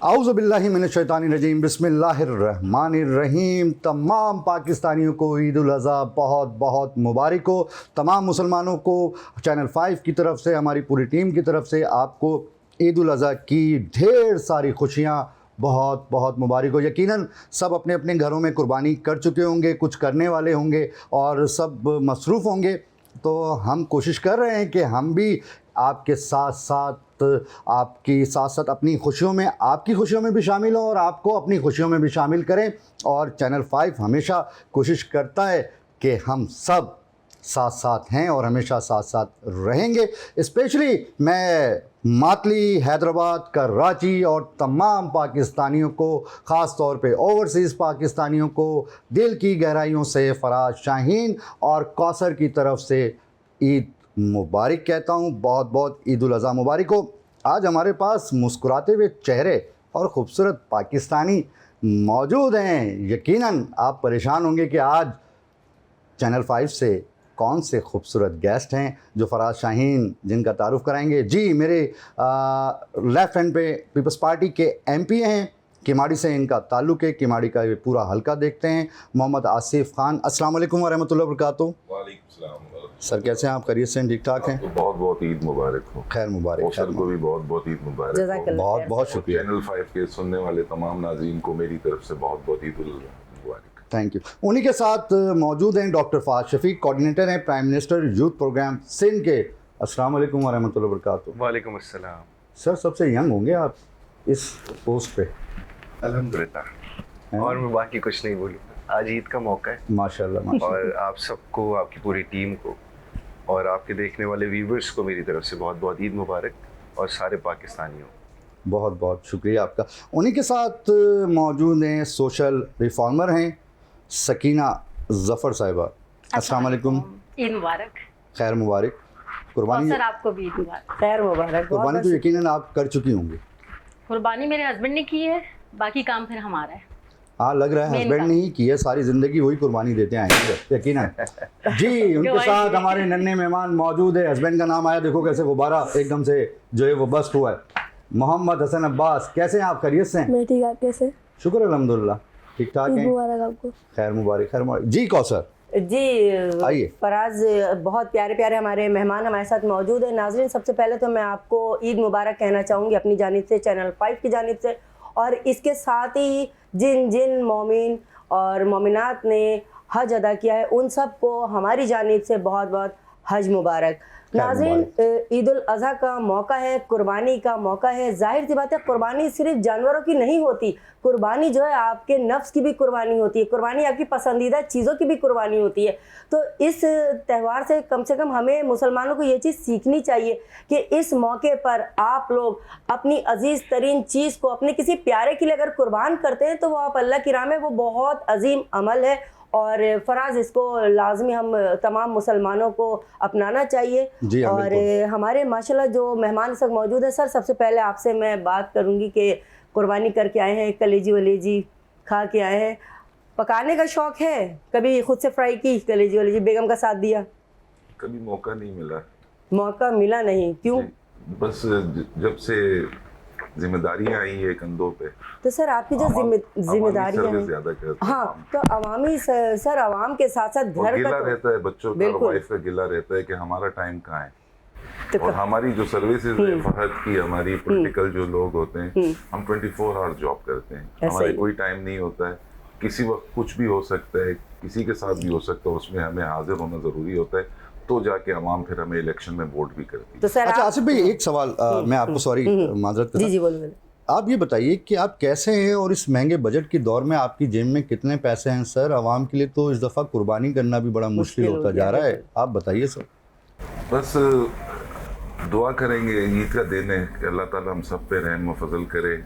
औज़ु बिल्लाहि मिनश शैतानिर रजीम बिस्मिल्लाहिर्रहमानिर्रहीम। तमाम पाकिस्तानियों को ईद उल अज़हा बहुत बहुत मुबारक हो। तमाम मुसलमानों को चैनल 5 की तरफ से, हमारी पूरी टीम की तरफ से आपको ईद उल अज़हा की ढेर सारी खुशियाँ बहुत बहुत मुबारक हो। यकीनन सब अपने अपने घरों में कुर्बानी कर चुके होंगे, कुछ करने वाले होंगे और सब मसरूफ़ होंगे। तो हम कोशिश कर रहे हैं कि हम भी आपके साथ साथ अपनी खुशियों में, आपकी खुशियों में भी शामिल हों और आपको अपनी खुशियों में भी शामिल करें। और चैनल 5 हमेशा कोशिश करता है कि हम सब साथ साथ हैं और हमेशा साथ साथ रहेंगे। स्पेशली मैं मातली, हैदराबाद, कराची और तमाम पाकिस्तानियों को, ख़ास तौर पे ओवरसीज़ पाकिस्तानियों को दिल की गहराइयों से फराज शाहीन और कौसर की तरफ से ईद मुबारक कहता हूँ। बहुत बहुत ईद उल अज़हा मुबारक हो। आज हमारे पास मुस्कुराते हुए चेहरे और ख़ूबसूरत पाकिस्तानी मौजूद हैं। यकीनन आप परेशान होंगे कि आज चैनल 5 से कौन से खूबसूरत गेस्ट हैं जो फराज शाहीन जिनका तारुफ़ कराएंगे। जी, मेरे लेफ़्ट हैंड पे पीपल्स पार्टी के MP हैं, किमाड़ी से इनका ताल्लुक़ है। किमाड़ी का ये पूरा हल्का देखते हैं। मोहम्मद आसिफ़ ख़ान, अस्सलाम वालेकुम व रहमतुल्लाहि व बरकातुहू। वालेकुम सलाम। सर कैसे हैं आप? खैरियत से हैं? ठीक ठाक हैं? बहुत बहुत ईद मुबारक हो। खैर मुबारक। सर को भी बहुत बहुत ईद मुबारक हो। बहुत बहुत शुक्रिया। चैनल 5 के सुनने वाले तमाम नाज़रीन को मेरी तरफ से बहुत बहुत ईद उल मुबारक। Thank you. उन्हीं के साथ मौजूद हैं डॉक्टर फ़ाज़ शफ़ीक, कोऑर्डिनेटर हैं prime minister youth program Sindh के। अस्सलाम वालेकुम व रहमतुल्लाहि व बरकातुहू। वालेकुम अस्सलाम। सर सबसे यंग होंगे आप इस पोस्ट पे। अल्हम्दुलिल्लाह। और मैं बाकी कुछ नहीं बोलूँगा। आज ईद का मौका है माशाल्लाह माशाल्लाह। और आप सबको, आपकी पूरी टीम को और आपके देखने वाले व्यूवर्स को मेरी तरफ से बहुत बहुत ईद मुबारक और सारे पाकिस्तानियों बहुत बहुत शुक्रिया आपका। उन्हीं के साथ मौजूद हैं सोशल रिफॉर्मर हैं सकीना ज़फ़र साहिबा। अस्सलाम वालेकुम। ईद मुबारक। खैर मुबारक। कुर्बानी सर आपको भी ईद मुबारक। खैर मुबारक। कुर्बानी तो यकीनन आप कर चुकी होंगी। कुर्बानी मेरे हस्बैंड ने की है, बाकी काम फिर हमारा है। हाँ, लग रहा है हस्बैंड ने ही की है, सारी ज़िंदगी वही कुर्बानी देते आएंगे यकीनन। जी, उनके साथ हमारे नन्हे मेहमान मौजूद है। हस्बैंड का नाम आया, देखो कैसे गुब्बारा एकदम से जो है वो बस्ट हुआ है। मोहम्मद हसन अब्बास, कैसे हैं आप? खैरियत से हैं? मैं ठीक, आप कैसे? शुक्र अल्हम्दुलिल्लाह, ठीक ठाक हैं। मुबारक आपको। खैर मुबारक, खैर मुबारक। जी कौसर जी आइए। फराज, बहुत प्यारे प्यारे हमारे मेहमान हमारे साथ मौजूद हैं। नाज़रीन, सबसे पहले तो मैं आपको ईद मुबारक कहना चाहूँगी अपनी जानिब से, चैनल 5 की जानिब से, और इसके साथ ही जिन जिन मोमिन और मोमिनात ने हज अदा किया है उन सब को हमारी जानिब से बहुत बहुत हज मुबारक। नाज़रीन, ईद उल अज़हा का मौका है, कुर्बानी का मौका है। जाहिर सी बात है, कुर्बानी सिर्फ जानवरों की नहीं होती, कुर्बानी जो है आपके नफ्स की भी कुर्बानी होती है, कुर्बानी आपकी पसंदीदा चीज़ों की भी कुर्बानी होती है। तो इस त्यौहार से कम हमें मुसलमानों को ये चीज़ सीखनी चाहिए कि इस मौके पर आप लोग अपनी अजीज़ तरीन चीज़ को अपने किसी प्यारे के लिए अगर कुर्बान करते हैं तो वो आप अल्लाह की राह में, वो बहुत अजीम अमल है। और फराज, इसको लाजमी हम तमाम मुसलमानों को अपनाना चाहिए। और हमारे माशाल्लाह जो मेहमान सब मौजूद है, सर सबसे पहले आपसे मैं बात करूंगी कि कुर्बानी करके आए हैं, कलेजी वलेजी खा के आए हैं, पकाने का शौक़ है? कभी खुद से फ्राई की कलेजी वलेजी, बेगम का साथ दिया? कभी मौका नहीं मिला। मौका मिला नहीं, क्यों? बस जब से जिम्मेदारियां आई है कंधों पे, तो सर आपकी जो जिम्मेदारियां हैं, हाँ, तो अवामी सर आवाम के साथ साथ घर गिला का रहता है, बच्चों का, वाइफ का गिला रहता है कि हमारा टाइम कहाँ है। तो और हमारी जो सर्विसेज है फहद की, हमारी पॉलिटिकल जो लोग होते हैं, हम 24 आवर जॉब करते हैं, हमारे कोई टाइम नहीं होता है। किसी वक्त कुछ भी हो सकता है, किसी के साथ भी हो सकता है, उसमें हमें हाजिर होना ज़रूरी होता है, तो जाके अवाम फिर हमें इलेक्शन में वोट भी करती है। तो सर अच्छा आसिफ भाई, एक सवाल मैं आपको, सॉरी माजरत करता हूं। जी बोलिए। आप ये बताइए कि आप कैसे हैं और इस महंगे बजट के दौर में आपकी जेब में कितने पैसे हैं? सर आवाम के लिए तो इस दफ़ा कुर्बानी करना भी बड़ा मुश्किल होता जा रहा है, आप बताइए सर। बस दुआ करेंगे, ईद का दिन है कि अल्लाह ताला हम सब पे रहम व फजल करे।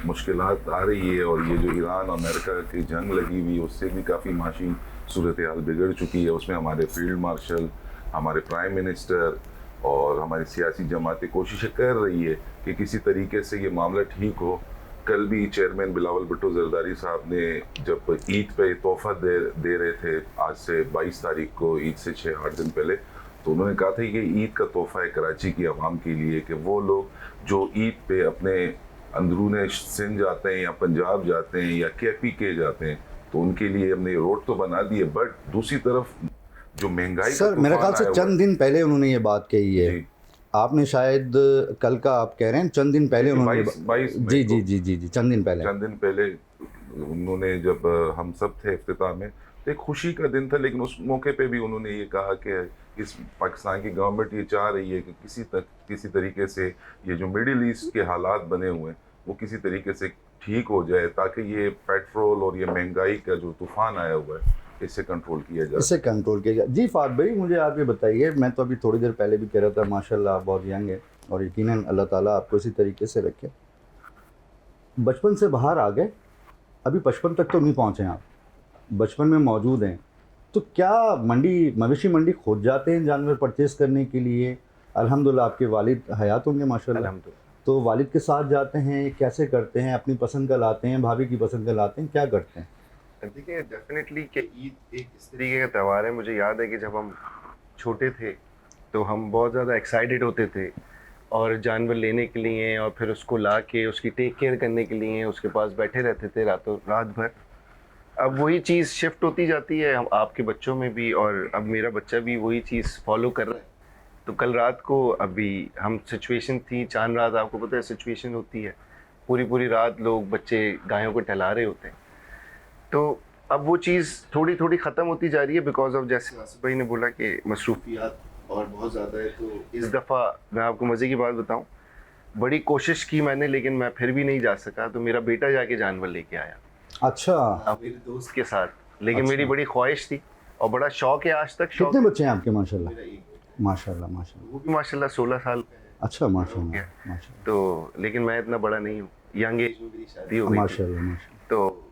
मुश्किलात आ रही है और ये जो ईरान और अमेरिका की जंग लगी हुई, उससे भी काफ़ी माशी सूरत हाल बिगड़ चुकी है। उसमें हमारे फील्ड मार्शल, हमारे प्राइम मिनिस्टर और हमारी सियासी जमातें कोशिशें कर रही है कि किसी तरीके से ये मामला ठीक हो। कल भी चेयरमैन बिलावल भुट्टो जरदारी साहब ने जब ईद पे तोहफा दे रहे थे, आज से 22 तारीख को, ईद से 6-8 दिन पहले, तो उन्होंने कहा था कि ईद का तोहफा है कराची की आवाम के लिए कि वो लोग जो ईद पे अपने अंदरूने सिंध जाते हैं या पंजाब जाते हैं या KPK जाते हैं, तो उनके लिए हमने रोड तो बना दी है, बट दूसरी तरफ जो महंगाई सर मेरे ख्याल से चंद दिन पहले उन्होंने ये बात कही है, जी। आपने शायद कल का आप कह रहे हैं, चंद दिन पहले उन्होंने 22 जी जी जी जी जी चंद दिन पहले उन्होंने जब हम सब थे इफ्तिताह में, तो एक खुशी का दिन था, लेकिन उस मौके पे भी उन्होंने ये कहा कि इस पाकिस्तान की गवर्नमेंट ये चाह रही है कि किसी तरीके से ये जो मिडिल ईस्ट के हालात बने हुए हैं वो किसी तरीके से ठीक हो जाए, ताकि ये पेट्रोल और ये महंगाई का जो तूफान आया हुआ है इससे कंट्रोल किया जाए। इससे कंट्रोल किया जाए। जी फाद भाई, मुझे आप ये बताइए, मैं तो अभी थोड़ी देर पहले भी कह रहा था माशाल्लाह आप बहुत यंग है और यकीनन अल्लाह ताला आपको इसी तरीके से रखे। बचपन से बाहर आ गए, अभी 55 तक तो नहीं पहुँचे आप, बचपन में मौजूद हैं, तो क्या मवेशी मंडी खोज जाते हैं जानवर परचेज़ करने के लिए? अल्हम्दुलिल्लाह आपके वालिद हयात होंगे माशाल्लाह, अल्हम्दुलिल्लाह। तो वालिद के साथ जाते हैं, कैसे करते हैं? अपनी पसंद का लाते हैं, भाभी की पसंद का लाते हैं, क्या करते हैं? देखिए डेफिनेटली कि ईद एक इस तरीके का त्यौहार है, मुझे याद है कि जब हम छोटे थे तो हम बहुत ज़्यादा एक्साइटेड होते थे और जानवर लेने के लिए और फिर उसको ला के उसकी टेक केयर करने के लिए उसके पास बैठे रहते थे रात भर। अब वही चीज़ शिफ्ट होती जाती है हम आपके बच्चों में भी, और अब मेरा बच्चा भी वही चीज़ फॉलो कर रहा है। तो कल रात को अभी हम सिचुएशन थी, चांद रात आपको पता है सिचुएशन होती है, पूरी रात लोग बच्चे गायों को टहला रहे होते हैं। तो अब वो चीज़ थोड़ी थोड़ी ख़त्म होती जा रही है बिकॉज ऑफ, जैसे आसिफ भाई ने बोला कि मसरूफियात और बहुत ज़्यादा है। तो इस दफ़ा मैं आपको मज़े की बात बताऊं, बड़ी कोशिश की मैंने लेकिन मैं फिर भी नहीं जा सका, तो मेरा बेटा जाके जानवर लेके आया। अच्छा, अब मेरे दोस्त के साथ, लेकिन अच्छा। मेरी बड़ी ख्वाहिश थी और बड़ा शौक है आज तक। शौक कितने बच्चे हैं आपके? माशाल्लाह मेरा एक, माशाल्लाह माशाल्लाह। वो भी माशाल्लाह 16 साल का है। अच्छा माशाल्लाह गया। माशाल्लाह तो लेकिन मैं इतना बड़ा नहीं हूँ, यंग एज में मेरी शादी हो गई थी। माशाल्लाह माशाल्लाह। तो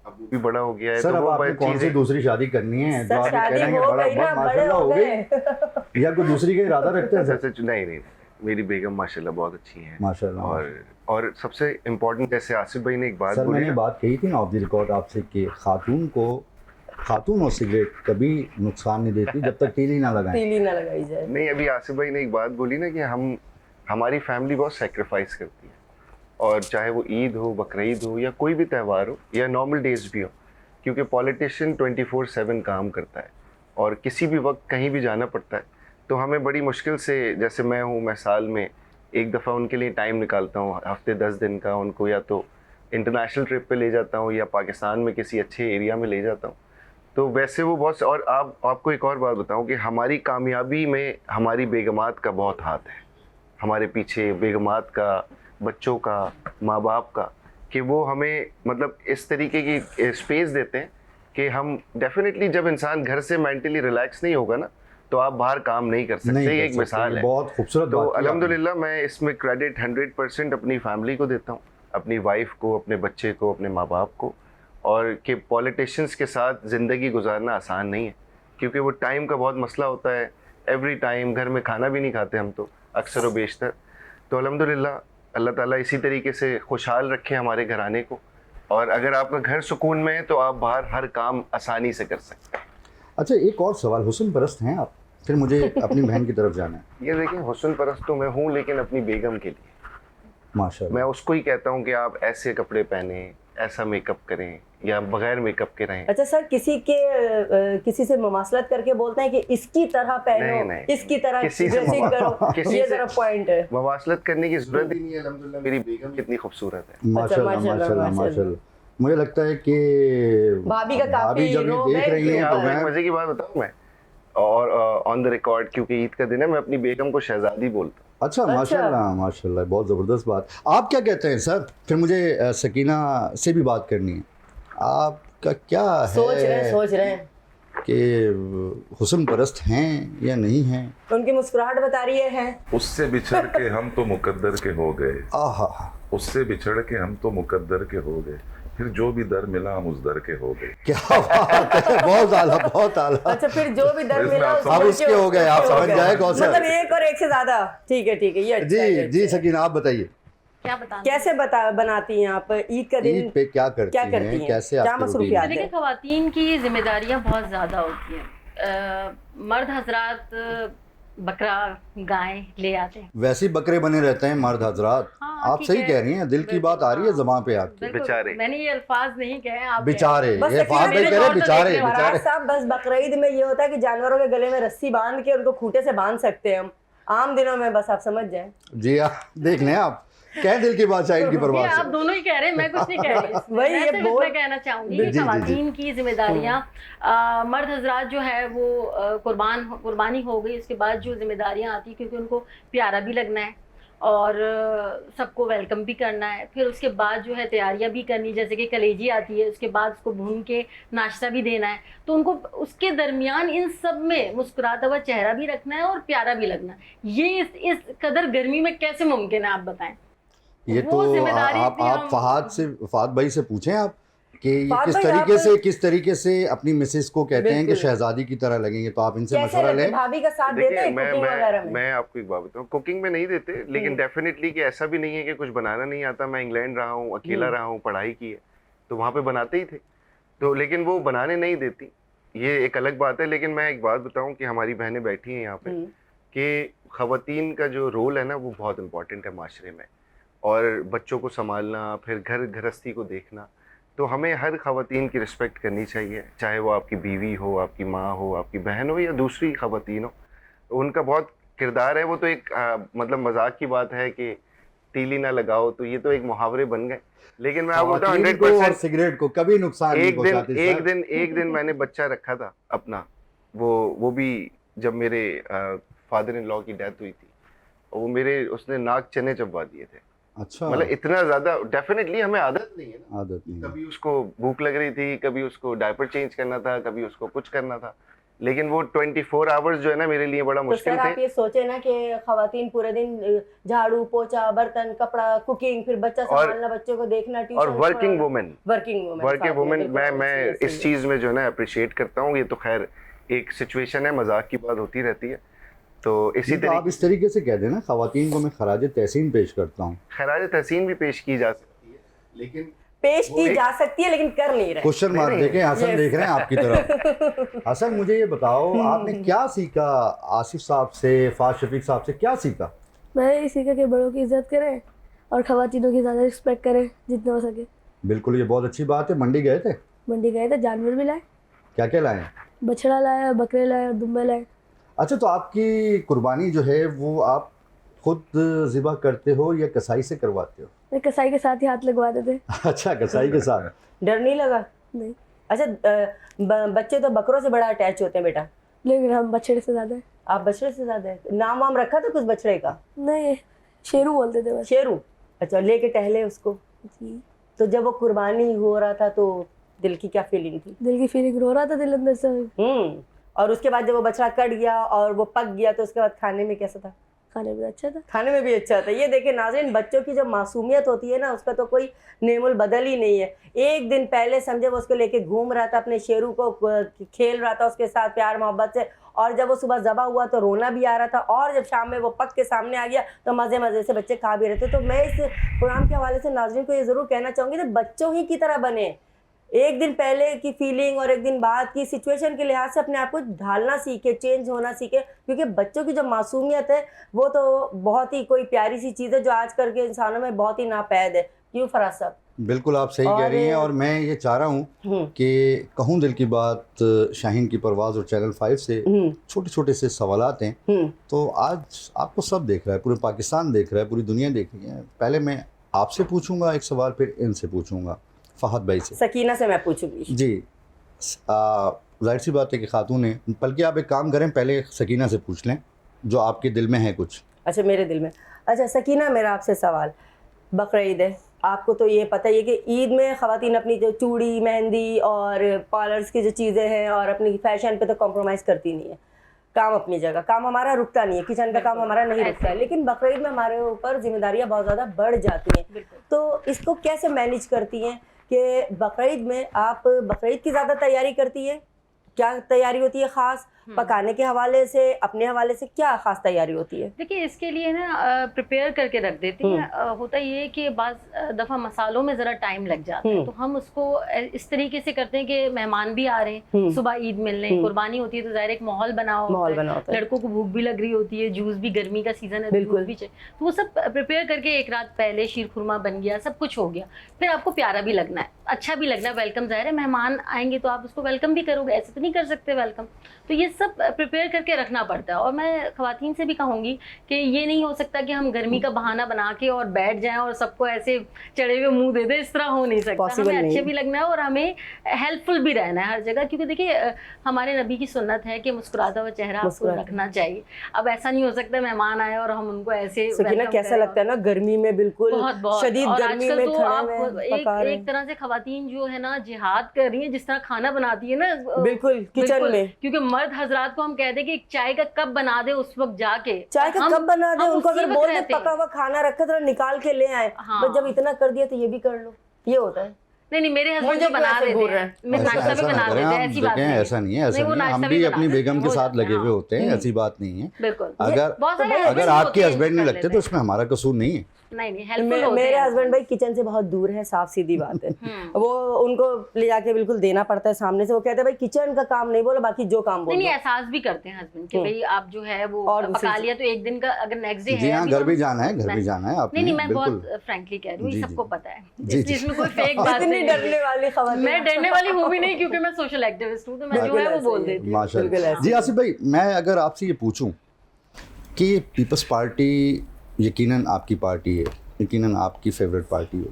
अब वो भी बड़ा हो गया है। सर तो अब वो आपने कौन सी चीज़ें- दूसरी शादी करनी है? जो सर आप ये कह शादी रहे हैं हो बड़ा गई ना, बड़े माशाल्लाह हो हो गए। गई, या कोई दूसरी का इरादा रखते हैं सर? सच नहीं, मेरी बेगम माशाल्लाह बहुत अच्छी है। माशाल्लाह। और सबसे इम्पोर्टेंट, जैसे आसिफ भाई ने एक बात सर बोली मैंने ना, बात कही थी ना ऑफ द रिकॉर्ड आपसे कि खातून और सिगरेट कभी नुकसान नहीं देती जब तक तीली ना लगाएं। तीली ना लगाई जाए। नहीं अभी आसिफ भाई ने एक बात बोली ना कि हमारी फैमिली बहुत सेक्रीफाइस करती है, और चाहे वो ईद हो, बकरीद हो, या कोई भी त्यौहार हो, या नॉर्मल डेज भी हो, क्योंकि पॉलिटिशियन 24/7 काम करता है और किसी भी वक्त कहीं भी जाना पड़ता है। तो हमें बड़ी मुश्किल से, जैसे मैं साल में एक दफ़ा उनके लिए टाइम निकालता हूँ, हफ्ते 10 दिन का, उनको या तो इंटरनेशनल ट्रिप पे ले जाता हूँ या पाकिस्तान में किसी अच्छे एरिया में ले जाता हूँ। तो वैसे वो बहुत, और आपको एक और बात बताऊँ कि हमारी कामयाबी में हमारी बेगमात का बहुत हाथ है, हमारे पीछे बेगमात का, बच्चों का, माँ बाप का, कि वो हमें मतलब इस तरीके की स्पेस देते हैं कि हम डेफिनेटली, जब इंसान घर से मेंटली रिलैक्स नहीं होगा ना, तो आप बाहर काम नहीं कर सकते। नहीं ये कर एक सकते, मिसाल ये है। बहुत खूबसूरत तो बात की आपने। अल्हम्दुलिल्लाह मैं इसमें क्रेडिट 100% अपनी फैमिली को देता हूँ, अपनी वाइफ को, अपने बच्चे को, अपने माँ बाप को। और कि पॉलिटिशियंस के साथ ज़िंदगी गुजारना आसान नहीं है, क्योंकि वो टाइम का बहुत मसला होता है। एवरी टाइम घर में खाना भी नहीं खाते हम तो अक्सर व बेशतर। तो अल्हम्दुलिल्लाह अल्लाह ताला इसी तरीके से खुशहाल रखे हमारे घराने को, और अगर आपका घर सुकून में है तो आप बाहर हर काम आसानी से कर सकते हैं। अच्छा एक और सवाल, हुस्न परस्त हैं आप? फिर मुझे अपनी बहन की तरफ जाना है। ये देखिए, हुस्न परस्त तो मैं हूँ, लेकिन अपनी बेगम के लिए माशाल्लाह। मैं उसको ही कहता हूँ कि आप ऐसे कपड़े पहने, ऐसा मेकअप करें, या बगैर मेकअप के रहें। अच्छा सर, किसी से मुमासलत करके बोलते हैं कि इसकी तरह पहनो, नहीं। इसकी तरह किसी से ड्रेसिंग करो, किसी ये से- जरा पॉइंट है। मवासलत करने की जरूरत ही नहीं है। अल्हम्दुलिल्लाह मेरी बेगम कितनी खूबसूरत है। माशाल्लाह माशाल्लाह, माशाल्लाह माशाल्लाह। माशाल्लाह। मुझे लगता है कि भाभी का काफी भाभी जब ये रोब देख है रही कि हैं तो आपको एक मैं मजे की बात बताऊँ मैं, और ऑन द रिकॉर्ड, क्योंकि ईद का दिन है, मैं अपनी बेगम को शहजादी बोलता हूँ। अच्छा माशाल्लाह माशाल्लाह, बहुत ज़बरदस्त बात। आप क्या कहते हैं सर? फिर मुझे सकीना से भी बात करनी है। आपका क्या है, सोच रहे हैं कि हुस्न परस्त हैं या नहीं हैं? उनकी मुस्कुराहट बता रही है। उससे बिछड़ के हम तो मुकद्दर के हो गए, आहा, उससे बिछड़ के हम तो मुकद्दर के हो गए, फिर जो भी दर मिला हम उस दर के हो गए। क्या बात है, बहुत आला बहुत आला। अच्छा, फिर जो भी दर इसमें मिला आप अब उसके हो गए, आप समझ जाए कौशल। मतलब एक और एक से ज्यादा। ठीक है ये अच्छा जी है, ये जी अच्छा है। सकीना आप बताइए, क्या बताना? कैसे बनाती हैं आप ईद का दिन? ईद पे क्या करती हैं, कैसे क्या आपकी रूटीन मसरूफियात है? देखिए, खवातीन की जिम्मेदारियां बहुत ज़्यादा होती हैं। मर्द हजरात बकरा गाय ले आते हैं। वैसे ही बकरे बने रहते हैं मर्द हजरात। हाँ, आप ठीक सही है। कह रही हैं, दिल की बिल्कुल, बात आ रही है हाँ। ज़बान पे आपकी। बिल्कुल, बेचारे। मैंने ये अल्फाज नहीं कहे, आप बेचारे, बस ये सकीना फाद भाई मेरे कह रहे तौर तो बेचारे देखने वाला। बेचारे। फराज साहब, बस बकरीद में ये होता है कि जानवरों के गले में रस्सी बांध के उनको खूंटे से बांध सकते हैं हम। आम दिनों में बस आप समझ जाएं। जी हाँ, देख लें आप, कह दिल की बात शाहीन की ये परवाह आप से। दोनों ही कह रहे हैं, मैं कुछ नहीं कह रही इसमें। वही ये मैं सिर्फ बोल- इतना कहना चाहूंगी जी, कि जी, जी। खवातीन की जिम्मेदारियां, मर्द हजरात जो है वो कुर्बानी हो गई, उसके बाद जो जिम्मेदारियां आती हैं, क्योंकि उनको प्यारा भी लगना है और सबको वेलकम भी करना है, फिर उसके बाद जो है तैयारियां भी करनी, जैसे कि कलेजी आती है, उसके बाद उसको भून के नाश्ता भी देना है, तो उनको उसके दरमियान इन सब में मुस्कुराता हुआ चेहरा भी रखना है और प्यारा भी लगना है। ये इस कदर गर्मी में कैसे मुमकिन है, आप बताएं। ये वो तो जिम्मेदारी आप भी हम- फहाद भाई से पूछें आप कि ये फहाद भाई, किस तरीके से अपनी मिसेस को कहते हैं कि बिल्कुल। शहजादी की तरह लगेंगे, तो आप इनसे कैसे मशवरा लगते लें। भाभी का साथ देते देखिए हैं कुकिंग वगैरह में? मैं आपको एक बात बताऊं, कुकिंग में नहीं देते, लेकिन डेफिनेटली कि ऐसा भी नहीं है कि कुछ बनाना नहीं आता। मैं इंग्लैंड रहा हूँ, अकेला रहा हूँ, पढ़ाई की है, तो वहाँ पे बनाते ही थे। तो लेकिन वो बनाने नहीं देती, ये एक अलग बात है। लेकिन मैं एक बात बताऊं कि हमारी बहनें बैठी हैं यहाँ पे, कि खवातीन का जो रोल है ना वो बहुत इंपॉर्टेंट है माशरे में, और बच्चों को संभालना, फिर घर गृहस्थी को देखना। तो हमें हर खवातीन की रिस्पेक्ट करनी चाहिए, चाहे वो आपकी बीवी हो, आपकी माँ हो, आपकी बहन हो, या दूसरी खवातीन हो। तो उनका बहुत किरदार है। वो तो एक मतलब मजाक की बात है कि तीली ना लगाओ, तो ये तो एक मुहावरे बन गए। लेकिन मैं आपको बताऊं खवातीन को और 100% सिगरेट को कभी नुकसान नहीं पहुंचाती सर। एक दिन मैंने बच्चा रखा था अपना, वो भी जब मेरे फादर इन लॉ की डेथ हुई थी, वो उसने नाक चने चबवा दिए थे। अच्छा, मतलब इतना ज्यादा, डेफिनेटली हमें आदत नहीं है ना। आदत नहीं है। कभी उसको भूख लग रही थी, कभी उसको डायपर चेंज करना था, कभी उसको कुछ करना था, लेकिन वो 24 आवर्स जो है ना मेरे लिए बड़ा तो मुश्किल सर आप थे। ये सोचे ना कि खवातीन पूरे दिन झाड़ू पोछा बर्तन कपड़ा कुकिंग, फिर बच्चा संभालना, बच्चों को देखना, और ट्यूशन, वर्किंग वुमेन मैं इस चीज में जो है ना अप्रिशिएट करता हूँ। ये तो खैर एक सिचुएशन है, मजाक की बात होती रहती है। तो इसी नहीं, तो आप इस तरीके से कह देना, खवातीन को मैं खराज तहसीन पेश करता हूँ। खराज तहसीन भी पेश की जा सकती है, लेकिन पेश की जा सकती है, लेकिन कर नहीं रहे। क्वेश्चन मार्क देखें, हसन Yes. देख रहे हैं आपकी तरफ। हसन, मुझे ये बताओ, आपने क्या सीखा आसिफ साहब से, फाज शफीक साहब से, क्या सीखा? मैंने ये सीखा कि बड़ों की इज्जत करें और खवातीनों की ज़्यादा रिस्पेक्ट करें जितना हो सके। बिल्कुल, ये बहुत अच्छी बात है। मंडी गए थे, मंडी गए थे, जानवर भी लाए, क्या क्या लाए? बछड़ा लाया, बकरे लाए और दुम्बे लाए। अच्छा, तो आपकी कुर्बानी जो है वो आप खुद ज़िबा करते हो या कसाई से करवाते हो? मैं कसाई के साथ ही हाथ लगवाते थे। अच्छा, कसाई के साथ। डर नहीं लगा? नहीं, अच्छा, बच्चे तो बकरों से बड़ा अटैच होते हैं बेटा। लेकिन हम बछड़े से ज़्यादा है। आप बछड़े से ज्यादा है? नाम वाम रखा था कुछ बछड़े का? नहीं, शेरू बोलते थे बस। शेरू? अच्छा, लेके टहले उसको। जी, तो जब वो कुर्बानी हो रहा था तो दिल की क्या फीलिंग थी? दिल की फीलिंग रो रहा था दिल अंदर से। और उसके बाद जब वो बछड़ा कट गया और वो पक गया तो उसके बाद खाने में कैसा था? खाने में अच्छा था। खाने में भी अच्छा था। ये देखे नाज़रीन, बच्चों की जो मासूमियत होती है ना, उसका तो कोई नेमुल बदल ही नहीं है। एक दिन पहले समझे वो उसको लेके घूम रहा था, अपने शेरू को खेल रहा था उसके साथ प्यार मोहब्बत से, और जब वो सुबह ज़बा हुआ तो रोना भी आ रहा था, और जब शाम में वो पक के सामने आ गया तो मज़े मज़े से बच्चे खा भी रहे थे। तो मैं इस प्रोग्राम के हवाले से नाज़रीन को ये ज़रूर कहना चाहूँगी कि बच्चों ही की तरह बने। एक दिन पहले की फीलिंग और एक दिन बाद की सिचुएशन के लिहाज से अपने आप को ढालना सीखे, चेंज होना सीखे, क्योंकि बच्चों की जो मासूमियत है वो तो बहुत ही कोई प्यारी सी चीज़ है जो आजकल के इंसानों में बहुत ही नापैद है। क्यों फराज साहब? बिल्कुल आप सही कह रही हैं, और मैं ये चाह रहा हूँ कि कहूँ दिल की बात शाहीन की परवाज़ और चैनल 5 से छोटे छोटे से सवालात हैं। तो आज आपको सब देख रहा है, पूरे पाकिस्तान देख रहा है, पूरी दुनिया देख रही है। पहले मैं आपसे पूछूंगा एक सवाल, फिर इनसे पूछूंगा, फहद भाई से। सकीना से मैं पूछूंगी जी, जाहिर सी बात है कि खातून है, बल्कि आप एक काम करें, पहले सकीना से पूछ लें जो आपके दिल में है कुछ। अच्छा, मेरे दिल में। अच्छा सकीना, मेरा आपसे सवाल, बकरीद है, आपको तो ये पता ही है कि ईद में ख़वातीन अपनी जो चूड़ी मेहंदी और पार्लर्स की जो चीज़ें हैं और अपनी फैशन पे तो कॉम्प्रोमाइज़ करती नहीं है। काम अपनी जगह, काम हमारा रुकता नहीं है, किचन का काम हमारा नहीं रुकता है, लेकिन बकरीद में हमारे ऊपर जिम्मेदारियां बहुत ज़्यादा बढ़ जाती हैं। तो इसको कैसे मैनेज करती हैं कि बकरीद में आप बकरीद की ज़्यादा तैयारी करती हैं? क्या तैयारी होती है ख़ास? पकाने के हवाले से, अपने हवाले से क्या खास तैयारी होती है? देखिए, इसके लिए ना प्रिपेयर करके रख देती हैं। होता ये है कि बाज़ दफ़ा मसालों में ज़रा टाइम लग जाता है, तो हम उसको इस तरीके से करते हैं कि मेहमान भी आ रहे हैं, सुबह ईद मिलने, कुर्बानी होती है तो ज़ाहिर एक माहौल बना होता है, लड़कों को भूख भी लग रही होती है, जूस भी, गर्मी का सीज़न है, जूस भी चाहिए, तो वो सब प्रिपेयर करके एक रात पहले शीर खुरमा बन गया, सब कुछ हो गया। फिर आपको प्यारा भी लगना है, अच्छा भी लगना है, वेलकम, ज़ाहिर है मेहमान आएंगे तो आप उसको वेलकम भी करोगे, ऐसे तो नहीं कर सकते वेलकम। तो ये सब प्रिपेयर करके रखना पड़ता है। और मैं ख़वातीन से भी कहूँगी कि ये नहीं हो सकता कि हम गर्मी का बहाना बना के और बैठ जाएं और सबको ऐसे चढ़े हुए मुंह दे दे, इस तरह हो नहीं सकता। हमें अच्छे भी लगना है और हमें हेल्पफुल भी रहना है हर जगह, क्योंकि देखिए हमारे नबी की सुन्नत है कि मुस्कुराता हुआ चेहरा आपको रखना चाहिए। अब ऐसा नहीं हो सकता मेहमान आए और हम उनको ऐसे कैसा लगता है ना गर्मी में, बिल्कुल शदीद गर्मी में एक तरह से ख़वातीन जो है ना जिहाद कर रही है, जिस तरह खाना बनाती है ना, बिल्कुल किचन में, क्योंकि मर्द हजरात को हम कहते हैं कि चाय का कप बना दे, उस वक्त जाके चाय का कप बना दे, उनको अगर बोल दे पका हुआ खाना रखा तो निकाल के ले आए, बस जब इतना कर दिया तो ये भी कर लो, ये होता है। नहीं, मेरे हस्बैंड जो बना देते हैं, मैं नाश्ता भी बना देते हैं, ऐसी बात नहीं है, ऐसा नहीं है, ऐसा नहीं है, हम भी अपनी बेगम के साथ लगे हुए होते हैं, ऐसी बात नहीं है। बिल्कुल, अगर आपके हस्बैंड नहीं लगते तो इसमें हमारा कसूर नहीं है। नहीं, मेरे हस्बैंड भाई किचन से बहुत दूर है, साफ सीधी बात है। वो उनको ले जाके बिल्कुल देना पड़ता है सामने से, वो कहते हैं भाई किचन का काम नहीं बोलो, बाकी जो काम बोलो। नहीं, एहसास भी करते हैं हस्बैंड कि भाई आप जो है वो पका लिया तो एक दिन का, अगर नेक्स्ट डे है, हाँ, घर भी जाना है, घर भी जाना है। नहीं, मैं बहुत फ्रैंकली कह रही हूँ, ये सबको पता है, इसमें कोई फेक बात नहीं। डरने वाली खबर, मैं डरने वाली हूँ भी नहीं, क्योंकि मैं सोशल एक्टिविस्ट हूँ, तो मैं जो है वो बोल देती हूँ। माशाल्लाह। जी आसिफ भाई, मैं अगर आपसे ये पूछूं कि पीपल्स पार्टी यकीनन आपकी पार्टी है, यकीनन आपकी फेवरेट पार्टी है,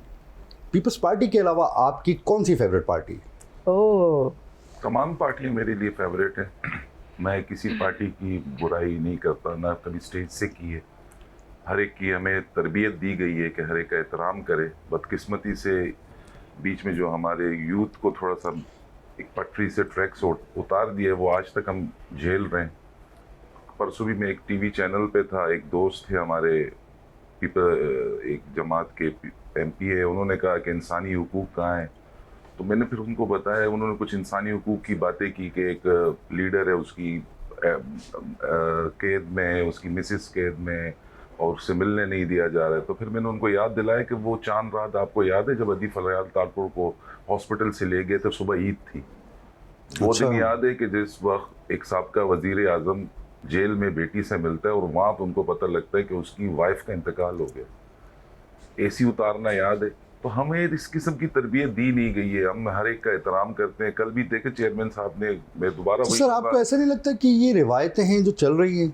पीपल्स पार्टी के अलावा आपकी कौन सी फेवरेट पार्टी? ओह, तमाम पार्टियां मेरे लिए फेवरेट है। मैं किसी पार्टी की बुराई नहीं करता, ना कभी स्टेज से की है। हर एक की हमें तरबियत दी गई है कि हर एक का एहतराम करे। बदकिस्मती से बीच में जो हमारे यूथ को थोड़ा सा एक पटरी से ट्रैक से उतार दिया, वो आज तक हम झेल रहे हैं। परसों भी मैं एक टीवी चैनल पे था, एक दोस्त थे हमारे, एक जमात के एमपी है, उन्होंने कहा कि इंसानी हुकूक कहाँ हैं, तो मैंने फिर उनको बताया, उन्होंने कुछ इंसानी हुकूक की बातें की कि एक लीडर है, उसकी कैद में है, उसकी मिसेस कैद में है और उससे मिलने नहीं दिया जा रहा है। तो फिर मैंने उनको याद दिलाया कि वो चांद रात आपको याद है जब अदी फरयाद तारपुर को हॉस्पिटल से ले गए थे, सुबह ईद थी। वो दिन याद है कि जिस वक्त एक साबका वजीर आजम जेल में बेटी से मिलता है और वहाँ पर उनको पता लगता है कि उसकी वाइफ का इंतकाल हो गया। एसी उतारना याद है। तो हमें इस किस्म की तरबियत दी नहीं गई है, हम हर एक का एहतराम करते हैं। कल भी देखे चेयरमैन साहब ने, मैं दोबारा सर आपको ऐसा नहीं लगता कि ये रिवायतें हैं जो चल रही हैं,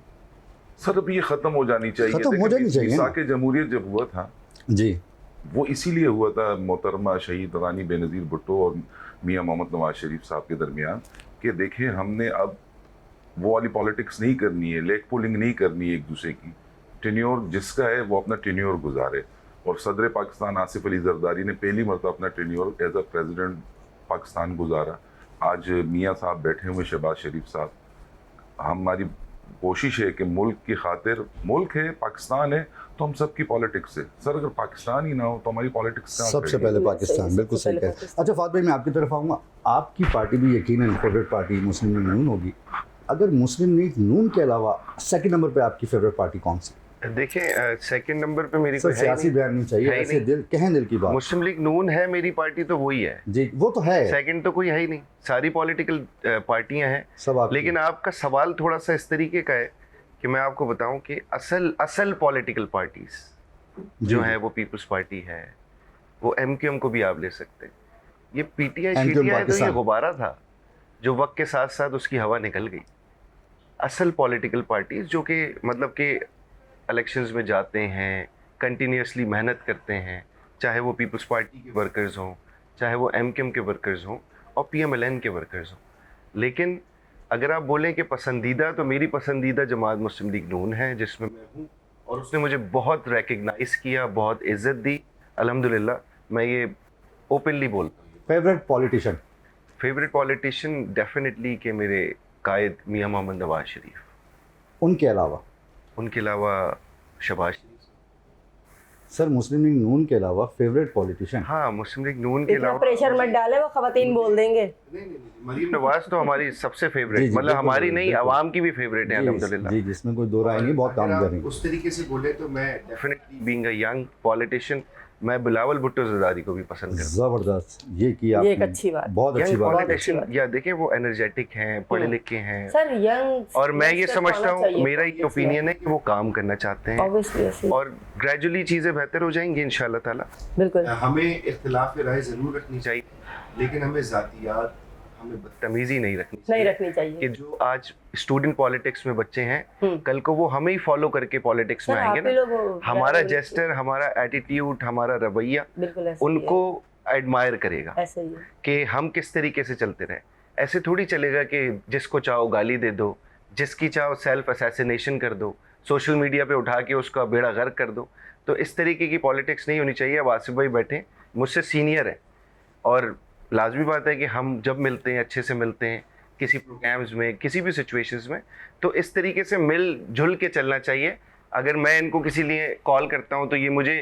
सर अब ये ख़त्म हो जानी चाहिए? ख़त्म हो जानी चाहिए। मिसाक जमहूरियत जब हुआ था जी, वो इसीलिए हुआ था मोहतरमा शहीद रानी बेनज़ीर भुट्टो और मियाँ मोहम्मद नवाज शरीफ साहब के दरमियान, कि देखिए हमने अब वो वाली पॉलिटिक्स नहीं करनी है, लेग पुलिंग नहीं करनी है एक दूसरे की। टेन्योर जिसका है वो अपना टेन्योर गुजारे। और सदर पाकिस्तान आसिफ अली जरदारी ने पहली मरतबा अपना tenure as a president Pakistan गुजारा। आज मियाँ साहब बैठे हुए, शहबाज शरीफ साहब। हमारी कोशिश है कि मुल्क की खातिर, मुल्क है, पाकिस्तान है, तो हम सब की पॉलिटिक्स है। सर अगर पाकिस्तान ही ना हो तो हमारी पॉलिटिक्स सबसे पहले पाकिस्तान। बिल्कुल सही कह। अच्छा फात भाई, मैं आपकी तरफ आऊँगा। आपकी पार्टी भी यकीनन फेवरेट पार्टी मुस्लिम लीग नून होगी। अगर मुस्लिम लीग नून के अलावा सेकंड नंबर पे आपकी फेवरेट पार्टी कौन सी? देखिए सेकंड नंबर पे मेरी कोई सियासी बयान नहीं चाहिए, ऐसे दिल कहें, दिल की बात। मुस्लिम लीग नून है मेरी पार्टी, तो वही है जी, वो तो है। सेकंड तो कोई है ही नहीं, सारी पॉलिटिकल पार्टियां हैं सब। लेकिन आपका सवाल थोड़ा सा इस तरीके का है कि मैं आपको बताऊं कि असल पॉलिटिकल पार्टीज जो है वो पीपल्स पार्टी है, वो एमक्यूएम को भी आप ले सकते हैं। ये पीटीआई शीटीआई तो ये गुब्बारा था जो वक्त के साथ साथ उसकी हवा निकल गई। असल पॉलिटिकल पार्टीज जो कि मतलब कि इलेक्शंस में जाते हैं, कंटिन्यूसली मेहनत करते हैं, चाहे वो पीपल्स पार्टी के वर्कर्स हों, चाहे वो एमक्यूएम के वर्कर्स हों और पीएमएलएन के वर्कर्स हों। लेकिन अगर आप बोलें कि पसंदीदा, तो मेरी पसंदीदा जमात मुस्लिम लीग नून है, जिसमें मैं हूँ, और उसने मुझे बहुत रिकग्नाइज किया, बहुत इज्जत दी। अल्हम्दुलिल्लाह, मैं ये ओपनली बोलता हूँ। फेवरेट पॉलिटिशियन डेफिनेटली कि मेरे कायद मियाँ मोहम्मद नवाज शरीफ। उनके अलावा शहबाज शरीफ। सर मुस्लिम लीग नून के अलावा फेवरेट पॉलिटिशियन? हाँ, मुस्लिम लीग नून के इतना अलावा प्रेशर मत डाले, वो खवातीन बोल देंगे। मरीम नवाज तो हमारी सबसे जी, फेवरेट, जी, मतलब बिल्कुल, हमारी नहीं, बिल्कुल। आवाम की भी फेवरेट है अल्हम्दुलिल्लाह। जी, जिसमें कोई दो राय नहीं, बहुत काम अगर आप करेंगे। उस तरीके से बोले तो मैं definitely being a young politician मैं बिलावल भुट्टो ज़रदारी को भी पसंद करता जबरदस्त, ये किया ये एक आपने। अच्छी बात। बहुत हूँ। अच्छी यंग बात है। पॉलिटिशियन या देखें वो एनर्जेटिक हैं, पढ़े लिखे हैं, सर यंग और मैं ये समझता हूँ, मेरा ये ओपिनियन है कि वो काम करना चाहते हैं ऑब्वियसली, और ग्रेजुअली चीज़ें बेहतर हो जाएंगी इंशाल्लाह ताला। बिल्कुल। हमें इख्तिलाफ राय जरूर रखनी चाहिए, लेकिन हमें जातियात, हमें तमीज़ी नहीं रखनी नहीं चाहिए रखनी कि चाहिए। जो आज स्टूडेंट पॉलिटिक्स में बच्चे हैं, कल को वो हमें ही फॉलो करके पॉलिटिक्स में सर, आएंगे आप ही ना। लोग हमारा जेस्टर, हमारा एटीट्यूड, हमारा रवैया बिल्कुल ऐसे ही है। उनको एडमायर करेगा ऐसे ही है। कि हम किस तरीके से चलते रहे। ऐसे थोड़ी चलेगा कि जिसको चाहो गाली दे दो, जिसकी चाहो सेल्फ असैसिनेशन कर दो, सोशल मीडिया पे उठा के उसका बेड़ा गर्क कर दो। तो इस तरीके की पॉलिटिक्स नहीं होनी चाहिए। अब आसिफ भाई बैठे मुझसे सीनियर है, और लाजमी बात है कि हम जब मिलते हैं, अच्छे से मिलते हैं किसी प्रोग्राम्स में, किसी भी सिचुएशंस में, तो इस तरीके से मिल जुल के चलना चाहिए। अगर मैं इनको किसी लिए कॉल करता हूँ तो ये मुझे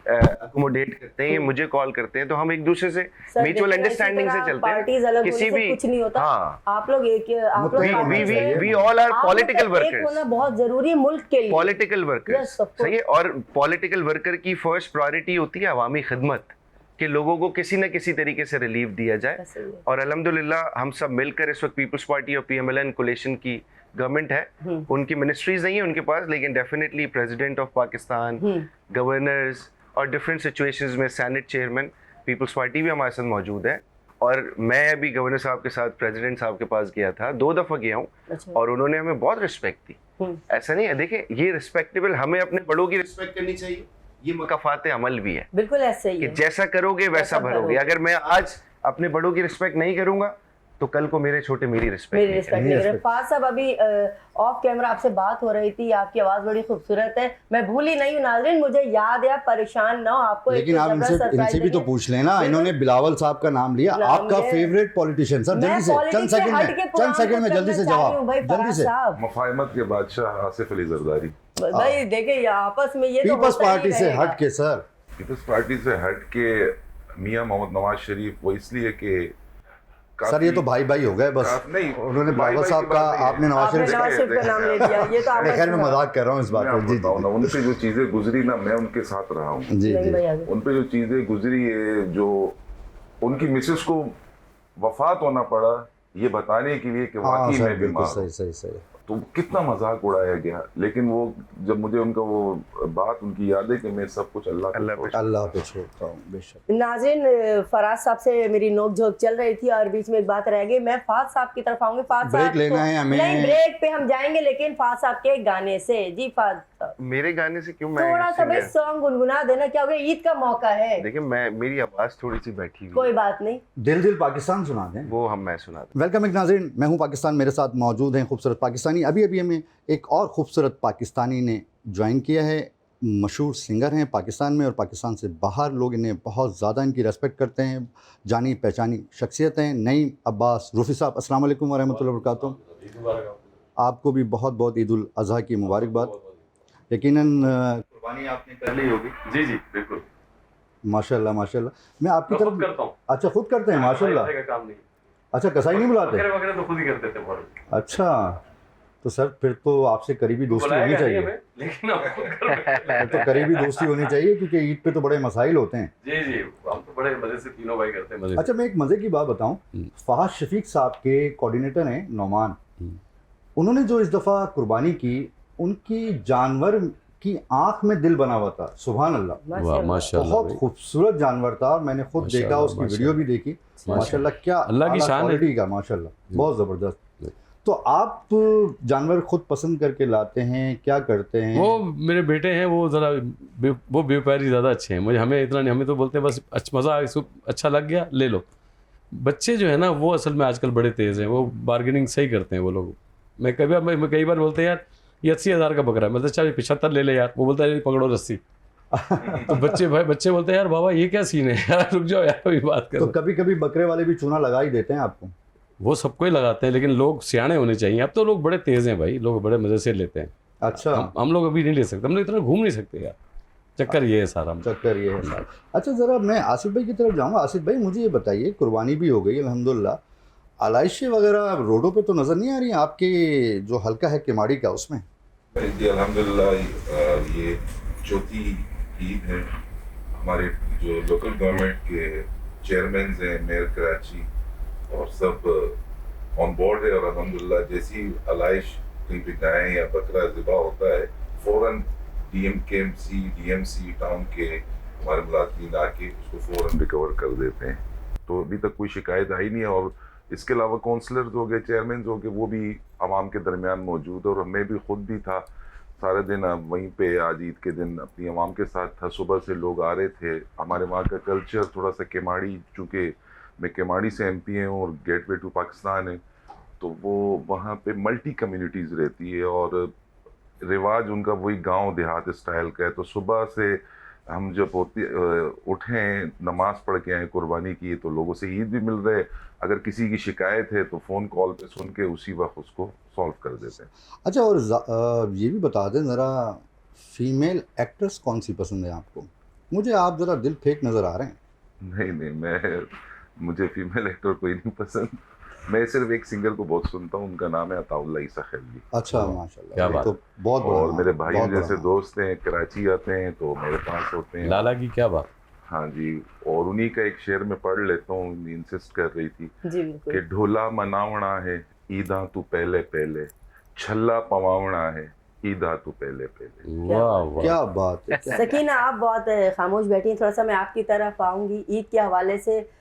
अकोमोडेट करते हैं, ये मुझे कॉल करते हैं, तो हम एक दूसरे से सर, म्यूचुअल देखिए, अंडरस्टैंडिंग इसी से तरह चलते पार्टीज अलग हैं। होने किसी से भी कुछ नहीं होता। हाँ, आप लोग एक आप लोग मुत्तहिद पार्टी होना से- चाहिए। वी ऑल आर आप लोग पॉलिटिकल का एक वर्कर्स, होना बहुत जरूरी है मुल्क के लिए। Political Yes, workers, of course. सही है। और पॉलिटिकल वर्कर की फर्स्ट प्रायोरिटी होती है अवामी खिदमत, कि लोगों को किसी न किसी तरीके से रिलीफ दिया जाए। ऐसे ही है। और अल्हम्दुलिल्लाह हम सब मिलकर इस वक्त पीपल्स पार्टी और पीएमएलएन कोलिशन की गवर्नमेंट है। उनकी मिनिस्ट्रीज नहीं है उनके पास, लेकिन definitely president of Pakistan, governors और डिफरेंट सिचुएशंस में सेनेट चेयरमैन, पीपल्स पार्टी भी हमारे साथ मौजूद है। और मैं अभी गवर्नर साहब के साथ प्रेसिडेंट साहब के पास गया था, 2 दफ़ा गया हूँ, अच्छा। और उन्होंने हमें बहुत रिस्पेक्ट दी। ऐसा नहीं है, देखें ये रिस्पेक्टेबल, हमें अपने बड़ों की रिस्पेक्ट करनी चाहिए, ये मकाफात अमल भी है बिल्कुल ऐसे ही कि है। जैसा करोगे वैसा भरोगे। भरोगे। अगर मैं आज अपने बड़ों की रिस्पेक्ट नहीं करूंगा तो कल को मेरे छोटे मेरी रिस्पेक्ट मेरी नहीं रिस्पेक्ट नहीं नहीं करे। respect। फाज साहब, अभी ऑफ कैमरा आपसे बात हो रही थी, आपकी आवाज बड़ी खूबसूरत है। मैं भूली नहीं हूँ नाज़रीन, मुझे याद है, आप परेशान ना हो। आपको लेकिन एक आप जबरदस्त इनसे surprise भी तो देंगे। पूछ लेना। बिल्कुल। इन्होंने बिलावल साहब का नाम लिया, नाम आपका लिया। Favourite politician. सर मैं जल्दी से, politics चंद से सेकंड हट में, के चंद पुराना सेकंड में कुछ जल्दी से करना चाह रही हूँ जवाब, भाई, जल्दी फराज से। साहब। मुफाहमत के बादशाह आसिफ अली जरदारी। भाई देखिए, ये आपस में ये तो पीपल्स होता ही पार्टी से रहेगा। हट के सर, पीपल्स पार्टी से हट के मियां मोहम्मद नवाज शरीफ, वो इसलिए कि सर ये तो भाई भाई हो गए बस। नहीं, उन्होंने भाई बिलावल भाई साहब की का, बात नहीं है। आपने नवाज आपने शरीफ नवाज शरीफ का नाम ले लिया, ये तो आपने खैर मैं सुना। मजाक कर रहा हूँ इस बात मैं पर। आपको जी जी बताऊं ना, उनपे जो चीजें गुजरी ना, मैं उनके साथ रहा हूँ। जी नहीं जी भाई, आगे। उनपे जो चीजें गुजरी है, जो उनकी मिसेस को वफात होना पड़ा ये बताने के लिए कि हाँ वाकई सर, में बिल्कुल बीमार सही हूं। सही सही। तो कितना मजाक उड़ाया गया। लेकिन वो जब मुझे उनका वो बात, उनकी याद है कि मैं सब कुछ अल्लाह अल्लाह पे अल्लाह पे छोड़ता हूँ बेशक। नाज़रीन, फराज साहब से मेरी नोक झोंक चल रही थी और बीच में एक बात रह गई। मैं फाज साहब की तरफ आऊंगी। फाज ब्रेक साहब लेना है हमें। नहीं, ब्रेक पे हम जाएंगे, लेकिन फाज साहब के गाने से। जी फाज साहब, मेरे गाने से क्यों मैं थोड़ा सा भाई singer? सॉन्ग गुनगुना देना, क्या हो गया, ईद का मौका है। देखिए मैं, मेरी आवाज थोड़ी सी बैठी हुई कोई है, बात नहीं। दिल दिल पाकिस्तान सुना दें। वो मैं सुना दूं। वेलकम एक नाज़रीन, मैं हूं पाकिस्तान, मेरे साथ मौजूद हैं खूबसूरत पाकिस्तानी। अभी अभी हमें एक और खूबसूरत पाकिस्तानी ने ज्वाइन किया है। मशहूर सिंगर हैं पाकिस्तान में और पाकिस्तान से बाहर लोग इन्हें बहुत ज़्यादा इनकी रेस्पेक्ट करते हैं। जानी पहचानी शख्सियत हैं नईम अब्बास रूफ़ी साहब। अस्सलाम वालेकुम वरहमतुल्लाहि वबरकातुहू। आपको भी बहुत बहुत ईद उल अज़हा की मुबारकबाद। यकीनन कुर्बानी आपने कर ली होगी। जी जी बिल्कुल, माशाल्लाह माशाल्लाह। मैं आपकी मैं खुद तरफ, करता हूँ। अच्छा खुद करते हैं माशाल्लाह। भाई का काम नहीं, अच्छा कसाई नहीं बुलाते? वगैरह वगैरह तो खुद ही करते थे बहुत। अच्छा तो सर फिर तो आपसे करीबी दोस्ती होनी बुलाएगा नहीं चाहिए। हमें, लेकिन हम खुद कर रहे हैं। तो करीबी दोस्ती होनी चाहिए क्योंकि ईद पे तो बड़े मसाइल होते हैं। जी जी, हम तो बड़े मजे से तीनों भाई करते हैं, मजे से। अच्छा मैं एक मज़े की बात बताऊं, फहाद शफीक साहब के कोऑर्डिनेटर हैं नौमान, उन्होंने जो इस दफ़ा कुर्बानी की, उनकी जानवर की आंख में दिल बना हुआ था। सुभान अल्लाह, माशाल्लाह। माशाल्लाह बहुत भाई। खूबसूरत जानवर था। मैंने खुद देखा, माशाल्लाह, उसकी वीडियो भी देखी। माशाल्लाह क्या अल्लाह की आला शान है। क्वालिटी का, माशाल्लाह बहुत ज़बरदस्त। जी। तो आप जानवर खुद पसंद करके लाते हैं, क्या करते हैं? वो मेरे बेटे हैं, वो ज़रा वो व्यापारी ज़्यादा अच्छे हैं। मुझे, हमें इतना नहीं, हमें तो बोलते हैं बस मज़ा अच्छा लग गया ले लो। बच्चे जो है ना वो असल में आजकल बड़े तेज़ हैं, वो बार्गेनिंग सही करते हैं वो लोग। मैं कई बार बोलते हैं यार ये 80,000 का बकरा है, मतलब चल 75 ले ले यार, वो बोलता है पकड़ो रस्सी। तो बच्चे बोलते हैं यार बाबा ये क्या सीन है यार, रुक जाओ यार अभी बात तो करो। कभी कभी बकरे वाले भी चूना लगा ही देते हैं आपको? वो सबको ही लगाते हैं, लेकिन लोग सियाने होने चाहिए। अब तो लोग बड़े तेज़ हैं भाई, लोग बड़े मज़े से लेते हैं। अच्छा हम लोग अभी नहीं ले सकते, हम लोग इतना घूम नहीं सकते यार। चक्कर ये है सारा। चक्कर ये है साहब। अच्छा ज़रा मैं आसिफ भाई की तरफ जाऊँगा। आसिफ भाई मुझे ये बताइए, कुर्बानी भी हो गई अल्हम्दुलिल्लाह, आलाइशें वगैरह रोडों पे तो नज़र नहीं आ रही हैं आपके जो हल्का है किमाड़ी का उसमें? जी अल्हम्दुलिल्लाह ये चौथी ईद है। हमारे जो लोकल गवर्नमेंट के चेयरमैन हैं, मेयर कराची और सब ऑन बोर्ड है, और अल्हम्दुलिल्लाह जैसी आलाइश कहीं पे गाय या बकरा ज़िबा होता है फ़ौरन DMKMC DMC टाउन के हमारे मुलाज़िमीन आके उसको फ़ौरन रिकवर कर देते हैं। तो अभी तक कोई शिकायत आई नहीं है। और इसके अलावा काउंसलर्स हो गए, चेयरमैन हो गए, वो भी आवाम के दरमियान मौजूद है। और मैं भी खुद भी था सारे दिन वहीं पे, आज ईद के दिन अपनी आवाम के साथ था। सुबह से लोग आ रहे थे। हमारे वहाँ का कल्चर थोड़ा सा केमाड़ी, चूँकि मैं केमाड़ी से MP हूँ और गेटवे टू पाकिस्तान है, तो वो वहाँ पे मल्टी कम्युनिटीज़ रहती है और रिवाज उनका वही गांव देहात स्टाइल का है। तो सुबह से हम जब उठें, नमाज पढ़ के आए, कुर्बानी की, तो लोगों से ईद भी मिल रहे। अगर किसी की शिकायत है तो फ़ोन कॉल पे सुन के उसी वक्त उसको सॉल्व कर देते हैं। अच्छा और ये भी बता दें ज़रा, फीमेल एक्ट्रेस कौन सी पसंद है आपको? मुझे आप ज़रा दिल फेंक नज़र आ रहे हैं। नहीं, मुझे फीमेल एक्टर कोई नहीं पसंद। मैं सिर्फ एक सिंगर को बहुत सुनता हूँ, उनका नाम है अताउल्लाह ईसा खैली। अच्छा माशाल्लाह, क्या ये बात तो बहुत बड़ा और नाम मेरे है, भाई बहुत बड़ा जैसे नाम। दोस्त हैं, कराची आते हैं तो मेरे पास होते हैं। लाला की क्या बात। हाँ जी, और उन्हीं का एक शेर मैं पढ़ लेता हूँ। इंसिस्ट कर रही थी जी बिल्कुल। कि ढोला मनावना है ईदा तू पहले पहले, छल्ला पवावना है ईदा तू पहले पहले। वाह वाह। क्या बात है, क्या सकीना आप बहुत खामोश बैठी हैं, थोड़ा सा मैं आपकी तरफ आऊँगी। ईद के हवाले से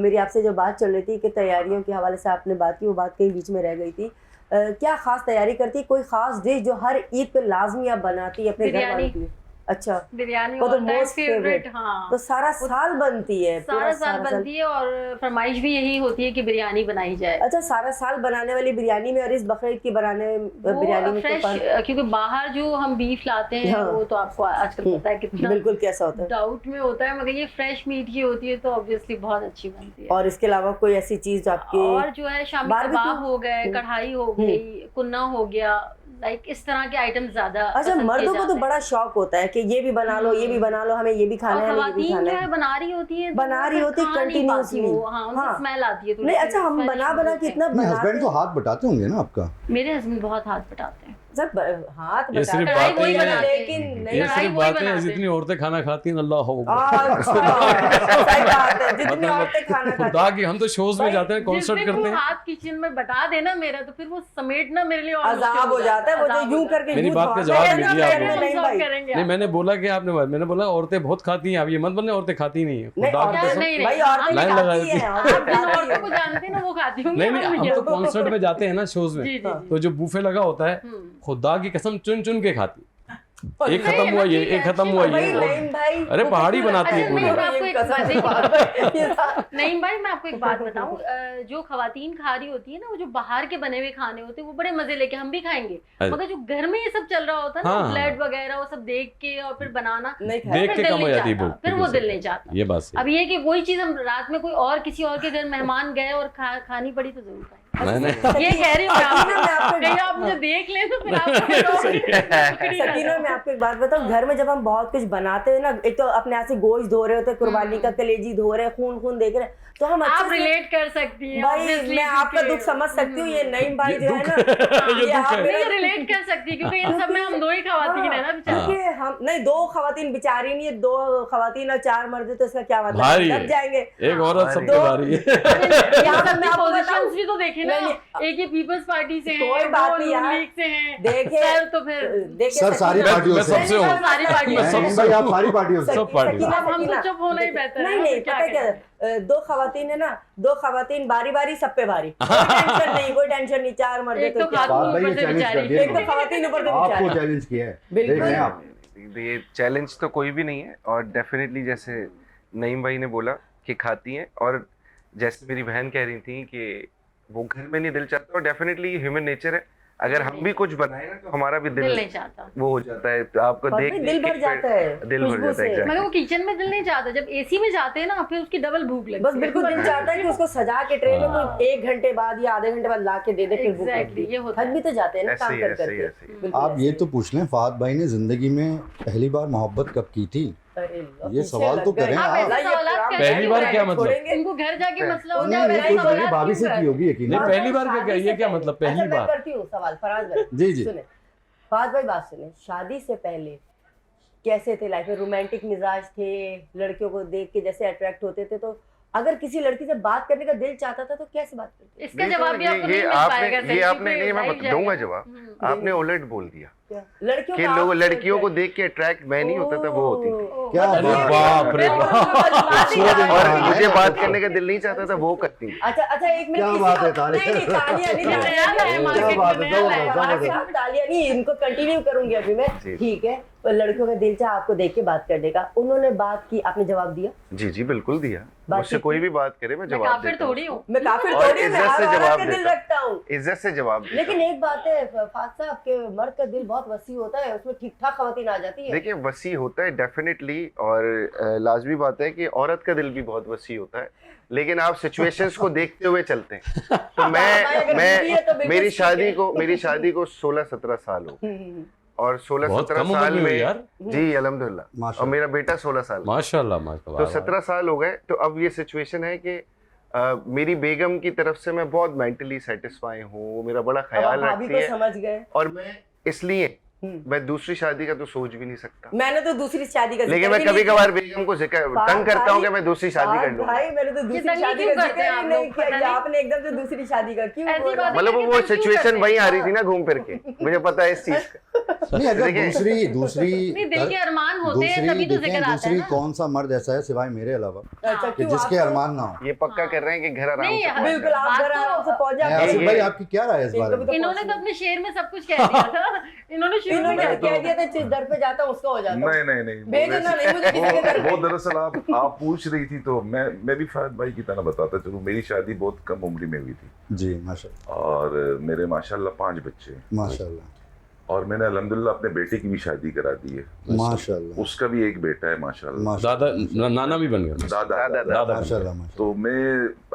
मेरी आपसे जो बात चल रही थी कि तैयारियों के हवाले से आपने बात की, वो बात कहीं बीच में रह गई थी। क्या ख़ास तैयारी करती, कोई ख़ास डिश जो हर ईद पे लाजमी आप बनाती है अपने घर वालों के लिए? अच्छा, बिरयानी वो तो all time most favorite। हाँ, तो सारा साल बनती है? सारा साल बनती है और फरमाइश भी यही होती है कि बिरयानी बनाई जाए। अच्छा, सारा साल बनाने वाली बिरयानी में और इस बकरीद की बनाने बिरयानी में फ्रेश, क्योंकि बाहर जो हम बीफ लाते हैं हाँ। वो तो आपको आजकल पता है कितना बिल्कुल कैसा होता है, डाउट में होता है, मगर ये फ्रेश मीट की होती है तो ऑब्वियसली बहुत अच्छी बनती है। और इसके अलावा कोई ऐसी चीज आपकी? और जो है शामी Barbecue? कबाब हो गए, कढ़ाई हो गई, कुन्ना हो गया, लाइक इस तरह के आइटम ज्यादा अच्छा, पसंद किए मर्दों को तो जाते हैं। बड़ा शौक होता है कि ये भी बना लो, ये भी बना लो, हमें ये भी खाना और है, हमें ये भी खवातीन खाना जो है। है बना रही होती है, बना रही होती कंटिन्यूसली। हाँ, उनको स्मेल आती है। नहीं, अच्छा, हम बना के इतना नहीं, हस्बैंड बनाते तो हाथ बटाते होंगे ना आपका? मेरे हस्बैंड बहुत हाथ बटाते हैं। सर हाथ ये सिर्फ बटाते बातें वही हैं, बनाते हैं। लेकिन नहीं। ये कढ़ाई सिर्फ वही बातें हैं, बनाते हैं। जितनी औरतें खाना खाती हैं अल्लाह हो अच्छा, सही बात है, जितनी मतलब औरतें खाना खाती खुदा की, हम तो शोज में जाते हैं, जिस कॉन्सर्ट दिन करते वो हैं। हाथ किचन में बटा देना मेरा, तो फिर वो समेटना मेरे लिए और अजाब हो जाता है, वो जो यूं करके मेरी यूं बात का भागते जवाब हैं नहीं ना, दिया कहते हैं, आपने। नहीं भाई। करेंगे नहीं, मैंने बोला कि आपने, मैंने बोला औरतें बहुत खाती हैं, आप ये मत बोलने औरतें खाती नहीं है, नहीं, खुदा की औरतें कसम। नहीं, भाई औरतें लाइन भी लगा खाती देती हैं, है। औरतें आप जिन खाती औरतों हैं। को जानते हैं ना वो खाती होंगी। नहीं नहीं, हम तो कॉन्सर्ट में जाते हैं ना, शोज में, जी, जी, जी। तो जो बूफे लगा होता है, खुदा की कसम चुन चुन के खाती। एक नहीं, खत्म हुआ ये, ठीक है, एक खत्म अच्छी हुआ बात भाई ये, नहीं भाई, अरे पहाड़ी बनाती है अच्छा, पूरी। नहीं, मैं आपको एक कसम बात बात नहीं भाई, मैं आपको एक बात बताऊं, जो खवातीन खा रही होती है ना, वो जो बाहर के बने हुए खाने होते हैं वो बड़े मजे लेके हम भी खाएंगे, अच्छा। मगर जो घर में ये सब चल रहा होता है ना, हाँ। ब्लड वगैरह वो सब देख के और फिर बनाना, नहीं वो देख फिर के दिल कम हो नहीं जाती है चाहता, भूख, फिर वो बिल्कुल दिल सही। नहीं चाहता। ये बात सही। अब ये कि वही चीज हम रात में कोई और किसी और के घर मेहमान गए और खानी पड़ी तो जरूर खाएंगे। नहीं नहीं, ये कह रही हूँ मैं सकीना, मैं आपको- आपको, कहीं आप मुझे देख लें तो फिर आपको सकीना, मैं आपको एक बात बताऊं, घर में जब हम बहुत कुछ बनाते हैं ना, एक तो अपने हाथ से गोश्त धो रहे होते हैं, कुर्बानी का कलेजी धो रहे हैं, खून देख रहे हैं, तो हम आप अच्छे से रिलेट कर सकती हैं भाई, obviously, मैं आपका क्योंकि- दुख समझ सकती हूँ। ये नईम भाई जो है ना, ये ये दुख आप है। नहीं, रिलेट कर सकती है, क्योंकि इन सब में हम दो ही खवातीन है ना बेचारी। क्योंकि हम नहीं, दो खवातीन बेचारी नहीं है, दो खवातीन और चार मर्द, तो इसका क्या मतलब? भारी है। दब जाएंगे। एक औरत सब पे दो- भारी है। यहाँ पर मैं आपको पोजीशंस बताऊं, भी तो देखे ना, नहीं, एक ही पीपल्स पार्टी से हैं, कोई बात दो नहीं नून यार। लीग से हैं, देखे सर तो फिर देखे सर सारी सकीना- पार्टियों मैं से सबसे हूँ। सारी पार्टियों मैं से। नहीं भाई, आप सारी पार्टियों से। सब पार्टी। सकीना, अब हम तो सकीना, चुप होना ही बेहतर है, नहीं हम नहीं, क्या पता क्या करें? दो खवातीन है ना, दो खवातीन बारी बारी सब पे भारी, कोई टेंशन नहीं, कोई टेंशन नहीं, चार मर्द एक तो तो क्या? खातून बात भाई, ऊपर ये से चैलेंज कर बेचारी। दिया एक तो खवातीन ऊपर से आपको बेचारी। चैलेंज किया है, बिल्कुल। देख लें आप। ये चैलेंज तो कोई भी नहीं है, और डेफिनेटली जैसे नईम भाई ने बोला कि खाती हैं, और जैसे मेरी बहन कह रही थी कि वो घर में नहीं दिल चाहता, और डेफिनेटली ह्यूमन नेचर है, अगर हम भी कुछ बनाए ना तो हमारा भी दिल दिल नहीं चाहता। वो हो जाता है, तो आपको और देख फिर देख दिल के भर जाता है दिल भर खुशबू जाता से। है exactly। मगर वो किचन में दिल नहीं चाहता, जब एसी में जाते हैं ना फिर उसकी डबल भूख लगती बस बिल्कुल दिल चाहता है कि उसको सजा के ट्रे में कोई 1 घंटे बाद या आधे घंटे बाद ला के दे दे, फिर भूख Exactly, लगती ये है। होता थक है। भी तो जाते हैं ना ऐसे काम ही कर ऐसे ही करके। ऐसे ही। बिल्कुल आप ऐसे ये ही। तो पूछ लें फहद भाई ने ज़िंदगी में पहली बार मोहब्बत कब की थी? अरे लो, ये पीछे सवाल लग तो गए। करें हाँ, आप। ऐसा ये सवालात प्रोग्राम कैसे पहली बार छोड़ेंगे? क्या मतलब? छोड़ेंगे? इनको घर जाके मसला हो नहीं जाए, नहीं ऐसे कोई सवालात भाभी से क्यों की होगी यकीन नहीं, हाँ, पहली बार शादी क्या, ये से क्या पहले। मतलब अच्छा, पहली मैं बार? करती हूँ सवाल, फराज भाई जी, जी। सुने, फराज भाई बात सुने, शादी से पहले कैसे थे लाइफ में? रोमांटिक मिजाज थे, लड़कियों को देख के जैसे अट्रैक्ट होते थे, तो अगर किसी लड़की से बात करने का दिल चाहता था तो कैसे बात करते? इसका जवाब भी आपको नहीं मिल पाएगा ये आपने नहीं, मैं दूंगा जवाब। आपने उलट बोल दिया क्या लड़कियों कि का लोग आप लड़कियों को सोचते देख के अट्रैक्ट मैं नहीं होता था, वो होती थी। हैं? क्या मतलब अरे ये- बाप रे बाप। खूबसूरत और इंसान है। मुझे बात करने का दिल नहीं चाहता था, वो करती थी। अच्छा अच्छा, एक मिनट क्या इसी बात को- है, तालिया? नहीं नहीं, तालिया नहीं, नया तालिया नया है नहीं। मार्केट क्या बात में, है, नया जबरदस्त, नया है। जबरदस्त। आप तालिया नहीं, इनको कंटिन्यू करूंगी अभी मैं। जी। ठीक है, तो लड़कियों का दिल चाह आपको देख के बात करने का, उन्होंने बात की, आपने जवाब दिया? जी जी बिल्कुल दिया। बात मुझसे की कोई थी? भी बात करे मैं मैं जवाब काफिर देता हूँ, थोड़ी हूँ। मैं काफी और थोड़ी, मैं इज्जत से हर औरत जवाब का दिल देता हूँ। रखता हूँ। इज्जत से जवाब देता लेकिन एक बात है फाद साहब के मर्द का दिल बहुत वसी होता है, उसमें ठीक ठाक खवातीन आ जाती हूँ। है। देखिए वसी होता है डेफिनेटली, और लाजमी बात है कि औरत का दिल भी बहुत वसी होता है, लेकिन आप सिचुएशंस को देखते हुए चलते हैं। तो भाई अगर बीवी है तो मैं बिल्कुल मेरी शादी को 16-17 साल हो गए, और बहुत 16-17 कम उम्र साल में हुई में यार। जी अल्हम्दुलिल्लाह, और माशाल्लाह। मेरा बेटा 16 साल का। माशाल्लाह तो माशाल्लाह। 17 साल हो गए, तो अब ये सिचुएशन है कि मेरी बेगम की तरफ से मैं बहुत मेंटली सेटिस्फाई हूँ, वो मेरा बड़ा अब ख्याल आप भाभी रखती को है, समझ गए। और मैं इसलिए मैं दूसरी शादी का तो सोच भी नहीं सकता। मैंने तो दूसरी शादी का लेकिन जिक्र मैं भी कभी नहीं कभार बेगम को तंग करता हूँ कि मैं दूसरी किया। शादी कर फाद लूँ। भाई मैंने तो दूसरी तंग शादी क्यों का करते जिक्र हैं ही आप नहीं लोग? किया, पता ये नहीं। आपने एकदम से दूसरी शादी का क्यों ऐसी बोला? बात है। मतलब वो तंग क्यों सिचुएशन करते वही हैं? आ रही थी ना घूम फिर के, मुझे पता है इस चीज का। नहीं अगर देखिए, दूसरी नहीं, दिल के अरमान होते हैं, दूसरी तभी तो देखें, जिक्र आता है दूसरी ना। कौन सा मर्द ऐसा है सिवाय मेरे अलावा अच्छा कि क्यों जिसके आप तो- अरमान ना हो? ये पक्का कर रहे हैं कि घर आराम नहीं, से पहुंच बिल्कुल जाए। आप बात घर तो- आराम से पहुंच नहीं, जाते आसिफ हैं। भाई आपकी क्या राय है इस बारे में? तो इन्होंने तो अपने शेर में सब कुछ कह दिया था। इन्होंने शुरू में इन्होंने कह कह दिया था जिस दर पे जाता हूँ उसका हो जाता हूँ। नहीं नहीं नहीं भेजना नहीं मुझे किसी के घर वो पे। दरअसल आप पूछ रही थी, तो मैं भी फहद भाई की तरह बताता चलूं। मेरी शादी बहुत कम उम्र में हुई थी, जी माशाल्लाह और मेरे माशाल्लाह 5 बच्चे हैं, माशाल्लाह और मैंने अल्हम्दुलिल्लाह अपने बेटे की भी शादी करा दी है। माशाल्लाह उसका भी एक बेटा है माशाल्लाह, माशाल्लाह नाना भी बन गया। दादा दादा माशाल्लाह माशाल्लाह। तो मैं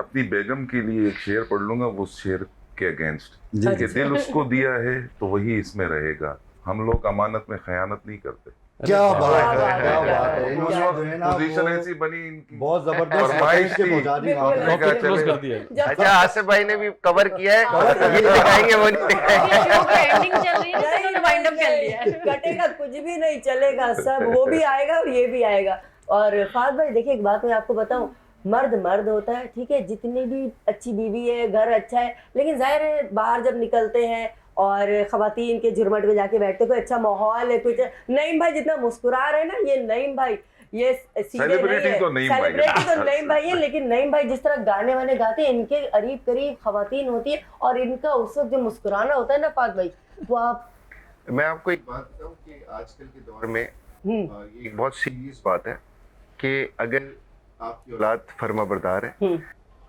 अपनी बेगम के लिए एक शेर पढ़ लूंगा, वो शेर के अगेंस्ट जी कि दिल उसको दिया है तो वही इसमें रहेगा, हम लोग अमानत में खयानत नहीं करते। क्या बात बात है, है, क्या क्या बात है। है। इन्होंने जो है ना पोजीशन वो ऐसी बनी इनकी, बहुत जबरदस्त फरमाइश के थी। पहुंचा दी वहाँ पे। बिल्कुल। टॉपिक क्लोज कर दिया। जब अच्छा आसिफ भाई ने भी कवर किया है, ये दिखाएंगे वो नहीं दिखाएंगे। शो की एंडिंग चल रही है ना, इन्होंने वाइंड अप कर लिया है। कटेगा कुछ भी नहीं, चलेगा सब, वो भी आएगा और ये भी आएगा। और फाद भाई देखिए एक बात मैं आपको बताऊं, मर्द मर्द होता है, ठीक है, जितनी भी अच्छी बीवी है, घर अच्छा है, लेकिन जाहिर है बाहर जब निकलते हैं और खवातीन के झुरमट में जाके बैठते, कोई अच्छा माहौल है, कुछ नईम भाई जितना मुस्कुरा रहे हैं ना, ये नईम भाई ये सीधे नहीं सेलिब्रिटी है, तो नईम भाई है। सेलिब्रिटी तो नईम भाई है, लेकिन नईम भाई जिस तरह गाने वाने गाते हैं, इनके करीब करीब खवातीन होती है, और इनका उस वक्त जो मुस्कुराना होता है ना फाद भाई, वो आप मैं आपको एक बात बताऊं कि आजकल के दौर में ये एक बहुत सीरियस बात है कि अगर आपकी औलाद फर्माबरदार है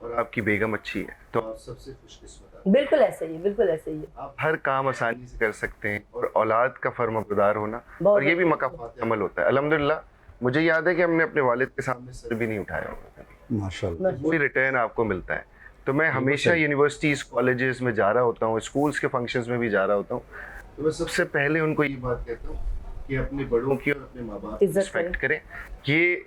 और आपकी बेगम अच्छी है तो आप सबसे खुशकिस्मत हैं। बिल्कुल ऐसे ही है, बिल्कुल ऐसे ही है। आप हर काम आसानी से कर सकते हैं, और औलाद का फर्माबरदार होना, बहुत और ये भी मकाफात अमल होता है। अल्हम्दुलिल्लाह मुझे याद है कि हमने अपने वालिद के सामने सर भी नहीं उठाया होगा कभी, माशाल्लाह कोई रिटर्न आपको मिलता है। तो मैं हमेशा यूनिवर्सिटीज़ कॉलेजेस में जा रहा होता हूँ, स्कूल्स के फंक्शंस में भी जा रहा होता हूँ, तो मैं सबसे पहले उनको ये बात कहता हूँ कि अपने बड़ों की और अपने माँ बाप की इज्जत रिस्पेक्ट करें। ये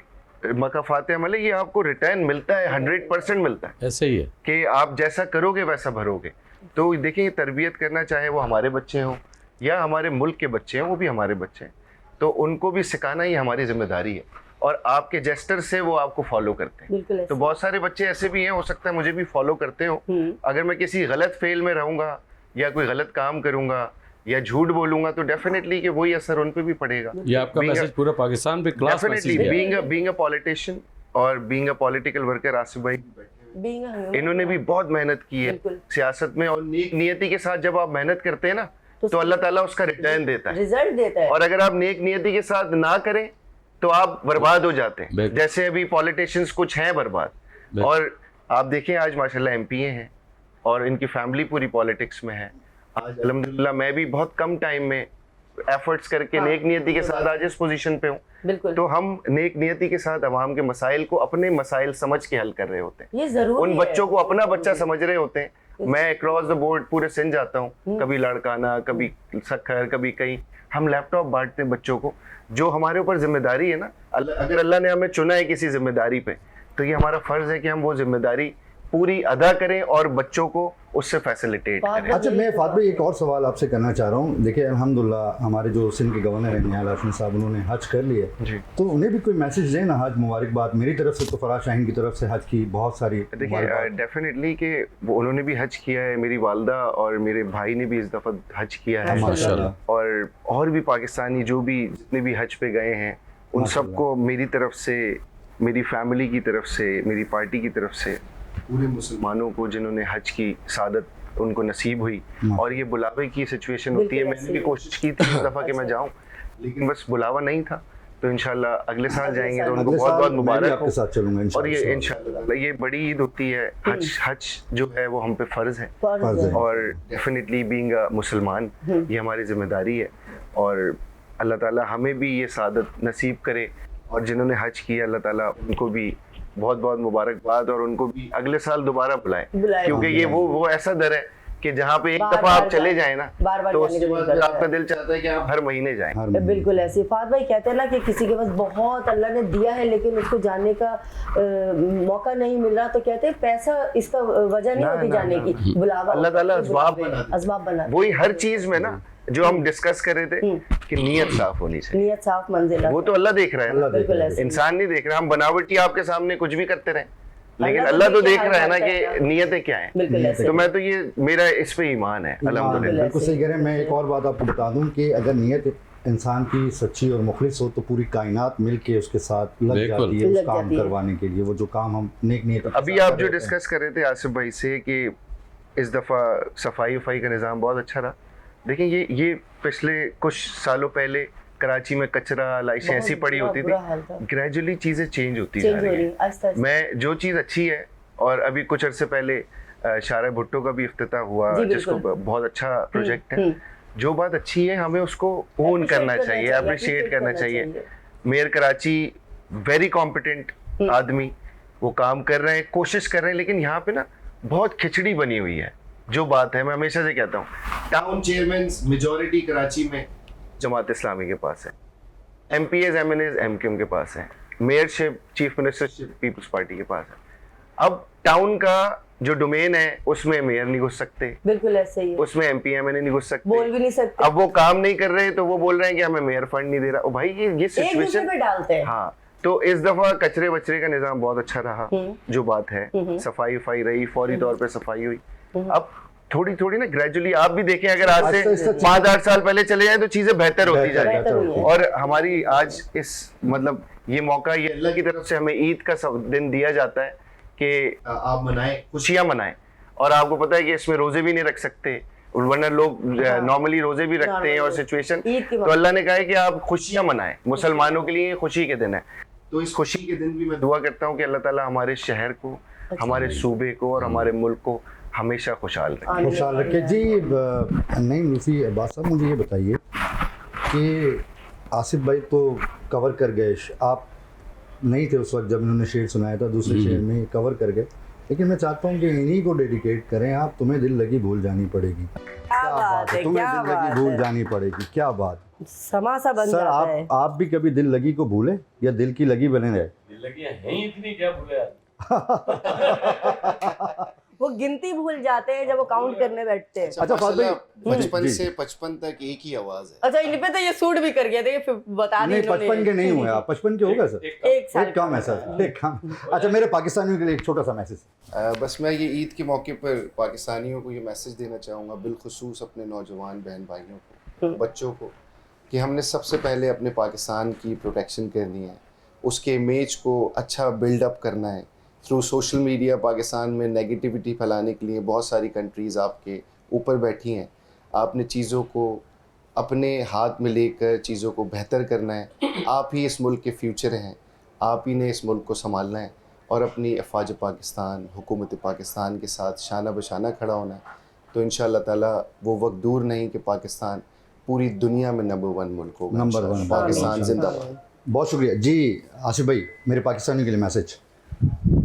मकाफात अमल है, ये आपको रिटर्न मिलता है, 100% मिलता है ऐसे ही है। कि आप जैसा करोगे वैसा भरोगे। तो देखिए तरबियत करना, चाहे वो हमारे बच्चे हों या हमारे मुल्क के बच्चे हैं, वो भी हमारे बच्चे हैं, तो उनको भी सिखाना ही हमारी जिम्मेदारी है, और आपके जेस्टर से वो आपको फॉलो करते हैं। बिल्कुल ऐसे। तो बहुत सारे बच्चे ऐसे भी हैं, हो सकता है मुझे भी फॉलो करते हो। अगर मैं किसी गलत फेल में रहूंगा या कोई गलत काम करूंगा या झूठ बोलूंगा, तो डेफिनेटली कि वही असर उन पे भी पड़ेगा। ये आपका मैसेज पूरा पाकिस्तान पे क्लास मैसेज डेफिनेटली है। बीइंग अ पॉलिटिशियन और being a political worker, Asif भाई Being a- इन्होंने भी बहुत मेहनत की है बिल्कुल। सियासत में, और नेक नियति के साथ जब आप मेहनत करते हैं ना, तो अल्लाह ताला उसका रिटर्न देता है। रिजल्ट देता है। और अगर आप नेक नियति के साथ ना करें तो आप बर्बाद हो जाते हैं, बिल्कुल। जैसे अभी पॉलिटिशियंस कुछ हैं बर्बाद। बिल्कुल। और आप देखें आज माशाल्लाह एमपीए हैं और इनकी फैमिली पूरी पॉलिटिक्स में है, आज अल्हम्दुलिल्लाह मैं भी बहुत कम टाइम में एफर्ट्स करके नेक नियति के साथ आज इस पोजीशन पे हूँ। बिल्कुल। तो हम नेक नियति के साथ अवाम के मसाइल को अपने मसाइल समझ के हल कर रहे होते हैं, ये जरूरी उन है। बच्चों को अपना बच्चा समझ रहे होते हैं। मैं अक्रॉस द बोर्ड पूरे सिंध जाता हूँ, कभी लड़काना, कभी सखर, कभी कहीं, हम लैपटॉप बांटते हैं बच्चों को। जो हमारे ऊपर जिम्मेदारी है ना, अगर अल्लाह ने हमें चुना है किसी जिम्मेदारी पे, तो ये हमारा फर्ज है कि हम वो जिम्मेदारी पूरी अदा करें और बच्चों को उससे फैसिलिटेट करें। अच्छा, मैं फात भाई एक और सवाल आपसे करना चाह रहा हूँ। देखिए अल्हम्दुलिल्लाह हमारे जो सिंध के गवर्नर हैं निहाल हाशमी साहब, उन्होंने हज कर लिया जी। तो उन्हें भी कोई मैसेज दें ना, हज मुबारकबाद। मेरी तरफ से तो फराज शाहीन की तरफ से हज की बहुत सारी देखिए मुबारकबाद। डेफिनेटली कि वो उन्होंने भी हज किया है, मेरी वालदा और मेरे भाई ने भी इस दफ़ा हज किया है माशाल्लाह। और भी पाकिस्तानी जो भी जितने भी हज पे गए हैं उन सबको मेरी तरफ से, मेरी फैमिली की तरफ से, मेरी पार्टी की तरफ से, पूरे मुसलमानों मानों को जिन्होंने हज की सादत उनको नसीब हुई। और ये बुलावे की सिचुएशन होती है, मैंने भी कोशिश की थी इस दफ़ा कि मैं जाऊं, लेकिन बस बुलावा नहीं था। तो इंशाल्लाह अगले साल जाएंगे तो उनको अगले बहुत साल बहुत मैं भी मुबारक आपके हो। साथ चलूंगा और ये इंशाल्लाह। इंशाल्लाह ये बड़ी ईद होती है, हज जो है वो हम पे फ़र्ज है, फर्ज है। और डेफिनेटली बीइंग अ मुसलमान ये हमारी जिम्मेदारी है। और अल्लाह ताला हमें भी ये सादत नसीब करे, और जिन्होंने हज किया अल्लाह ताला उनको भी बहुत बहुत मुबारकबाद, और उनको भी अगले साल दोबारा बुलाए, बुलाए। क्योंकि ये वो ऐसा दर है कि जहाँ पे एक बार- दफ़ा बार आप चले जाए, जाए ना, बार-बार तो जाने उसके का बाद दिल करता आपका है। दिल चाहता है कि आप हर महीने जाएं। हर महीने। बिल्कुल ऐसे फात भाई कहते हैं ना कि किसी के पास बहुत अल्लाह ने दिया है लेकिन उसको जाने का मौका नहीं मिल रहा, तो कहते हैं पैसा इसका वजह नहीं ना, होती ना, जाने ना, की, बुलावा अल्लाह ताला असबाब असबाब बना वही हर चीज में ना जो हम डिस्कस कर रहे थे कि नीयत साफ होनी चाहिए, नियत साफ मंजिल वो तो अल्लाह देख रहा है अल्लाह ना, देख रहा है। बिल्कुल ऐसे। इंसान नहीं देख रहा। हम बनावटी आपके सामने कुछ भी करते रहे, लेकिन अल्लाह अल्लाह तो तो देख देख रहा है ना रहा है कि नीयतें क्या है। बिल्कुल ऐसे। तो मैं तो ये मेरा इस पे ईमान है अल्हम्दुलिल्लाह। बिल्कुल सही कह रहे हैं। मैं एक और बात आपको बता दूं कि अगर नीयत इंसान की सच्ची और मुखलिस हो तो पूरी कायनात मिल के उसके साथ लग बिल्कुल। जाती है उस लग काम जाती है। करवाने के लिए, वो जो काम हम नेक नीयत के अभी साथ आप कर जो रहे होते हैं। डिस्कस कर रहे थे आसिफ भाई से कि इस दफ़ा सफाई वफाई का निज़ाम बहुत अच्छा रहा। देखिए ये पिछले कुछ सालों पहले कराची में कचरा लाइशें ऐसी पड़ी होती बुरा हाल था। थी, ग्रेजुअली चीज़ें चेंज होती जा चेंज हो रही रही हैं। है आहिस्ता आहिस्ता। मैं जो चीज़ अच्छी है, और अभी कुछ अरसे पहले शारा भुट्टो का भी इफ्तिताह हुआ, जी, जिसको बिल्कुल। बहुत अच्छा प्रोजेक्ट है। जो बात अच्छी है हमें उसको ओन करना चाहिए, अप्रिशिएट करना चाहिए। मेयर कराची वेरी कॉम्पिटेंट आदमी, वो काम कर रहे हैं, कोशिश कर रहे हैं, लेकिन यहाँ पे ना बहुत खिचड़ी बनी हुई है। जो बात है मैं हमेशा से कहता हूँ, टाउन चेयरमैन मेजॉरिटी कराची में जमात इस्लामी के पास है, MPs MNAs MQM के पास है, mayorship chief ministership People's Party के पास है। अब टाउन का जो डोमेन है उसमें मेयर नहीं घुस सकते, बिल्कुल ऐसे ही है। उसमें MP MNA नहीं घुस सकते, बोल भी नहीं सकते, अब वो काम नहीं कर रहे तो वो बोल रहे हैं कि हमें मेयर फंड नहीं दे रहा। ओ भाई ये एक दूसरे सिचुएशन पे डालते हैं। हाँ। तो इस दफा कचरे बचरे का निजाम बहुत अच्छा रहा, जो बात है सफाई वफाई रही, फौरी तौर पे सफाई हुई। अब थोड़ी थोड़ी ना ग्रेजुअली आप भी देखें, अगर आज से आहिस्ता- 5-8 साल पहले चले जाएं तो चीजें बेहतर होती जा रही बेहतर हुई हैं। है। और हमारी आज इस मतलब ये मौका, ये अल्लाह की तरफ से हमें ईद का सब दिन दिया जाता है कि आप मनाएं खुशियां मनाएं। और आपको पता है कि इसमें रोजे भी नहीं रख सकते, वरना लोग नॉर्मली रोजे भी रखते हैं, और सिचुएशन, ईद के तो अल्लाह ने कहा है कि आप खुशियां मनाएं। मुसलमानों के लिए ये खुशी के दिन है, तो इस खुशी के दिन भी मैं दुआ करता हूँ कि अल्लाह ताला हमारे शहर को, हमारे सूबे को और हमारे मुल्क को हमेशा खुशहाल रखे। खुशहाल रखे जी। नहीं लूसी अब्बास साहब, मुझे ये बताइए कि आसिफ भाई तो कवर कर गए, आप नहीं थे उस वक्त जब इन्होंने शेर सुनाया था, दूसरे शेर में कवर कर गए, लेकिन मैं चाहता हूँ कि इन्हीं को डेडिकेट करें आप। तुम्हें दिल लगी भूल जानी पड़ेगी। क्या बात है, तुम्हें क्या दिल लगी बात भूल है। जानी पड़ेगी, क्या बात। समा सा बन सर जाता है। आप भी कभी दिल लगी को भूले या दिल की लगी बने रहे? लगी है इतनी, क्या भूले यार। वो गिनती भूल जाते हैं जब वो काउंट करने बैठते हैं। अच्छा फात भाई, बचपन जी। से 55 तक एक ही आवाज है। अच्छा इन पे तो ये सूट भी कर गया था, फिर बता नहीं नहीं 55 के नहीं हुए आप, 55 के हो गए सर? एक साल एक काम है सर, एक काम। अच्छा मेरे पाकिस्तानियों के लिए एक छोटा सा मैसेज। बस मैं ये ईद के मौके पर पाकिस्तानियों को ये मैसेज देना चाहूँगा, बिलखुसूस अपने नौजवान बहन भाइयों को, बच्चों को, कि हमने सबसे पहले अपने पाकिस्तान की प्रोटेक्शन करनी है, उसके इमेज को अच्छा बिल्डअप करना है। थ्रू सोशल मीडिया पाकिस्तान में नेगेटिविटी फैलाने के लिए बहुत सारी कंट्रीज़ आपके ऊपर बैठी हैं। आपने चीज़ों को अपने हाथ में लेकर चीज़ों को बेहतर करना है। आप ही इस मुल्क के फ्यूचर हैं, आप ही ने इस मुल्क को संभालना है और अपनी अफवाज पाकिस्तान, हुकूमत पाकिस्तान के साथ शाना बशाना खड़ा होना है। तो इंशाल्लाह ताला वो वक्त दूर नहीं कि पाकिस्तान पूरी दुनिया में नंबर 1 मुल्क होगा। नंबर इंशाल्लाह। 1 पाकिस्तान जिंदाबाद। बहुत शुक्रिया जी। आसिफ भाई, मेरे पाकिस्तानियों के लिए मैसेज।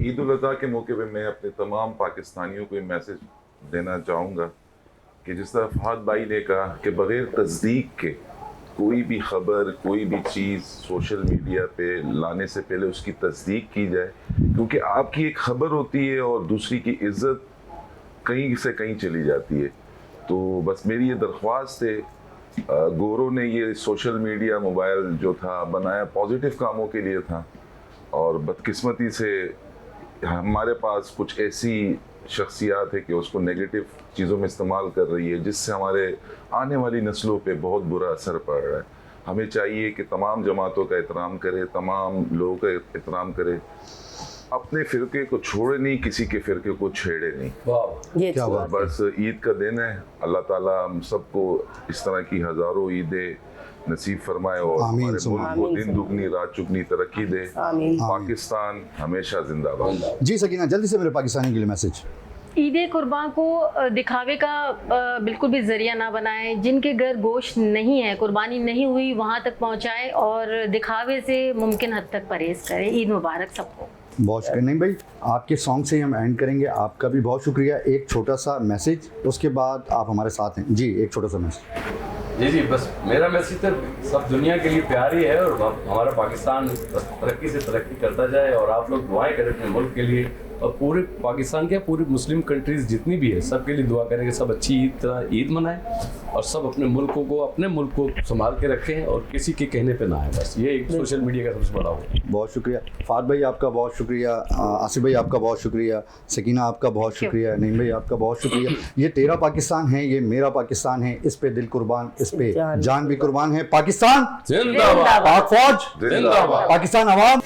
ईद उल अज़हा के मौके पे मैं अपने तमाम पाकिस्तानियों को ये मैसेज देना चाहूँगा कि जिस तरह फहद भाई ने कहा कि बग़ैर तस्दीक के कोई भी ख़बर, कोई भी चीज़ सोशल मीडिया पे लाने से पहले उसकी तस्दीक की जाए, क्योंकि आपकी एक ख़बर होती है और दूसरी की इज़्ज़त कहीं से कहीं चली जाती है। तो बस मेरी ये दरख्वास्त है, गोरों ने ये सोशल मीडिया मोबाइल जो था बनाया पॉजिटिव कामों के लिए था, और बदकिस्मती से हमारे पास कुछ ऐसी शख्सियात है कि उसको नेगेटिव चीज़ों में इस्तेमाल कर रही है, जिससे हमारे आने वाली नस्लों पे बहुत बुरा असर पड़ रहा है। हमें चाहिए कि तमाम जमातों का एहतराम करे, तमाम लोगों का एहतराम करे, अपने फ़िरके को छोड़े नहीं, किसी के फ़िरके को छेड़े नहीं। वाह, ये क्या अच्छी बात बात है। बस ईद का दिन है, अल्लाह ताला हम सबको इस तरह की हज़ारों ईदें नसीब फरमाए और आमीन हमारे सुम्मा मुल्क को आमीन दिन सुम्मा। दुगनी रात चुगनी तरक्की दे। आमीन। पाकिस्तान हमेशा जिंदाबाद। जी सकीना, जल्दी से मेरे पाकिस्तानियों के लिए मैसेज। ईद कुर्बान को दिखावे का बिल्कुल भी ज़रिया ना बनाएं। जिनके घर गोश्त नहीं है, कुर्बानी नहीं हुई, वहाँ तक पहुँचाएं और दिखावे से मुमकिन हद तक परहेज़ करें। ईद मुबारक सबको। बहुत शुक्रिया। नहीं भाई, आपके सॉन्ग से ही हम एंड करेंगे। आपका भी बहुत शुक्रिया। एक छोटा सा मैसेज, उसके बाद आप हमारे साथ हैं जी। एक छोटा सा मैसेज। जी, बस मेरा मैसेज तो सब दुनिया के लिए प्यार ही है, और हमारा पाकिस्तान तरक्की से तरक्की करता जाए, और आप लोग दुआएं करें अपने मुल्क के लिए, और पूरे पाकिस्तान के पूरी मुस्लिम कंट्रीज़ जितनी भी है सबके लिए दुआ करें कि सब अच्छी ईद मनाएं, और सब अपने मुल्क को संभाल के रखें, और किसी के कहने पे ना आए। बस ये एक सोशल मीडिया का सबसे बड़ा हो। बहुत शुक्रिया। फाद भाई आपका बहुत शुक्रिया। आसिफ भाई आपका बहुत शुक्रिया। सकीना आपका बहुत शुक्रिया। नईम भाई आपका बहुत शुक्रिया। ये तेरा पाकिस्तान है, ये मेरा पाकिस्तान है, इस पे दिल कुर्बान, इस पे जान भी कुर्बान है। पाकिस्तान जिंदाबाद, पाक फौज जिंदाबाद। पाकिस्तान अवाम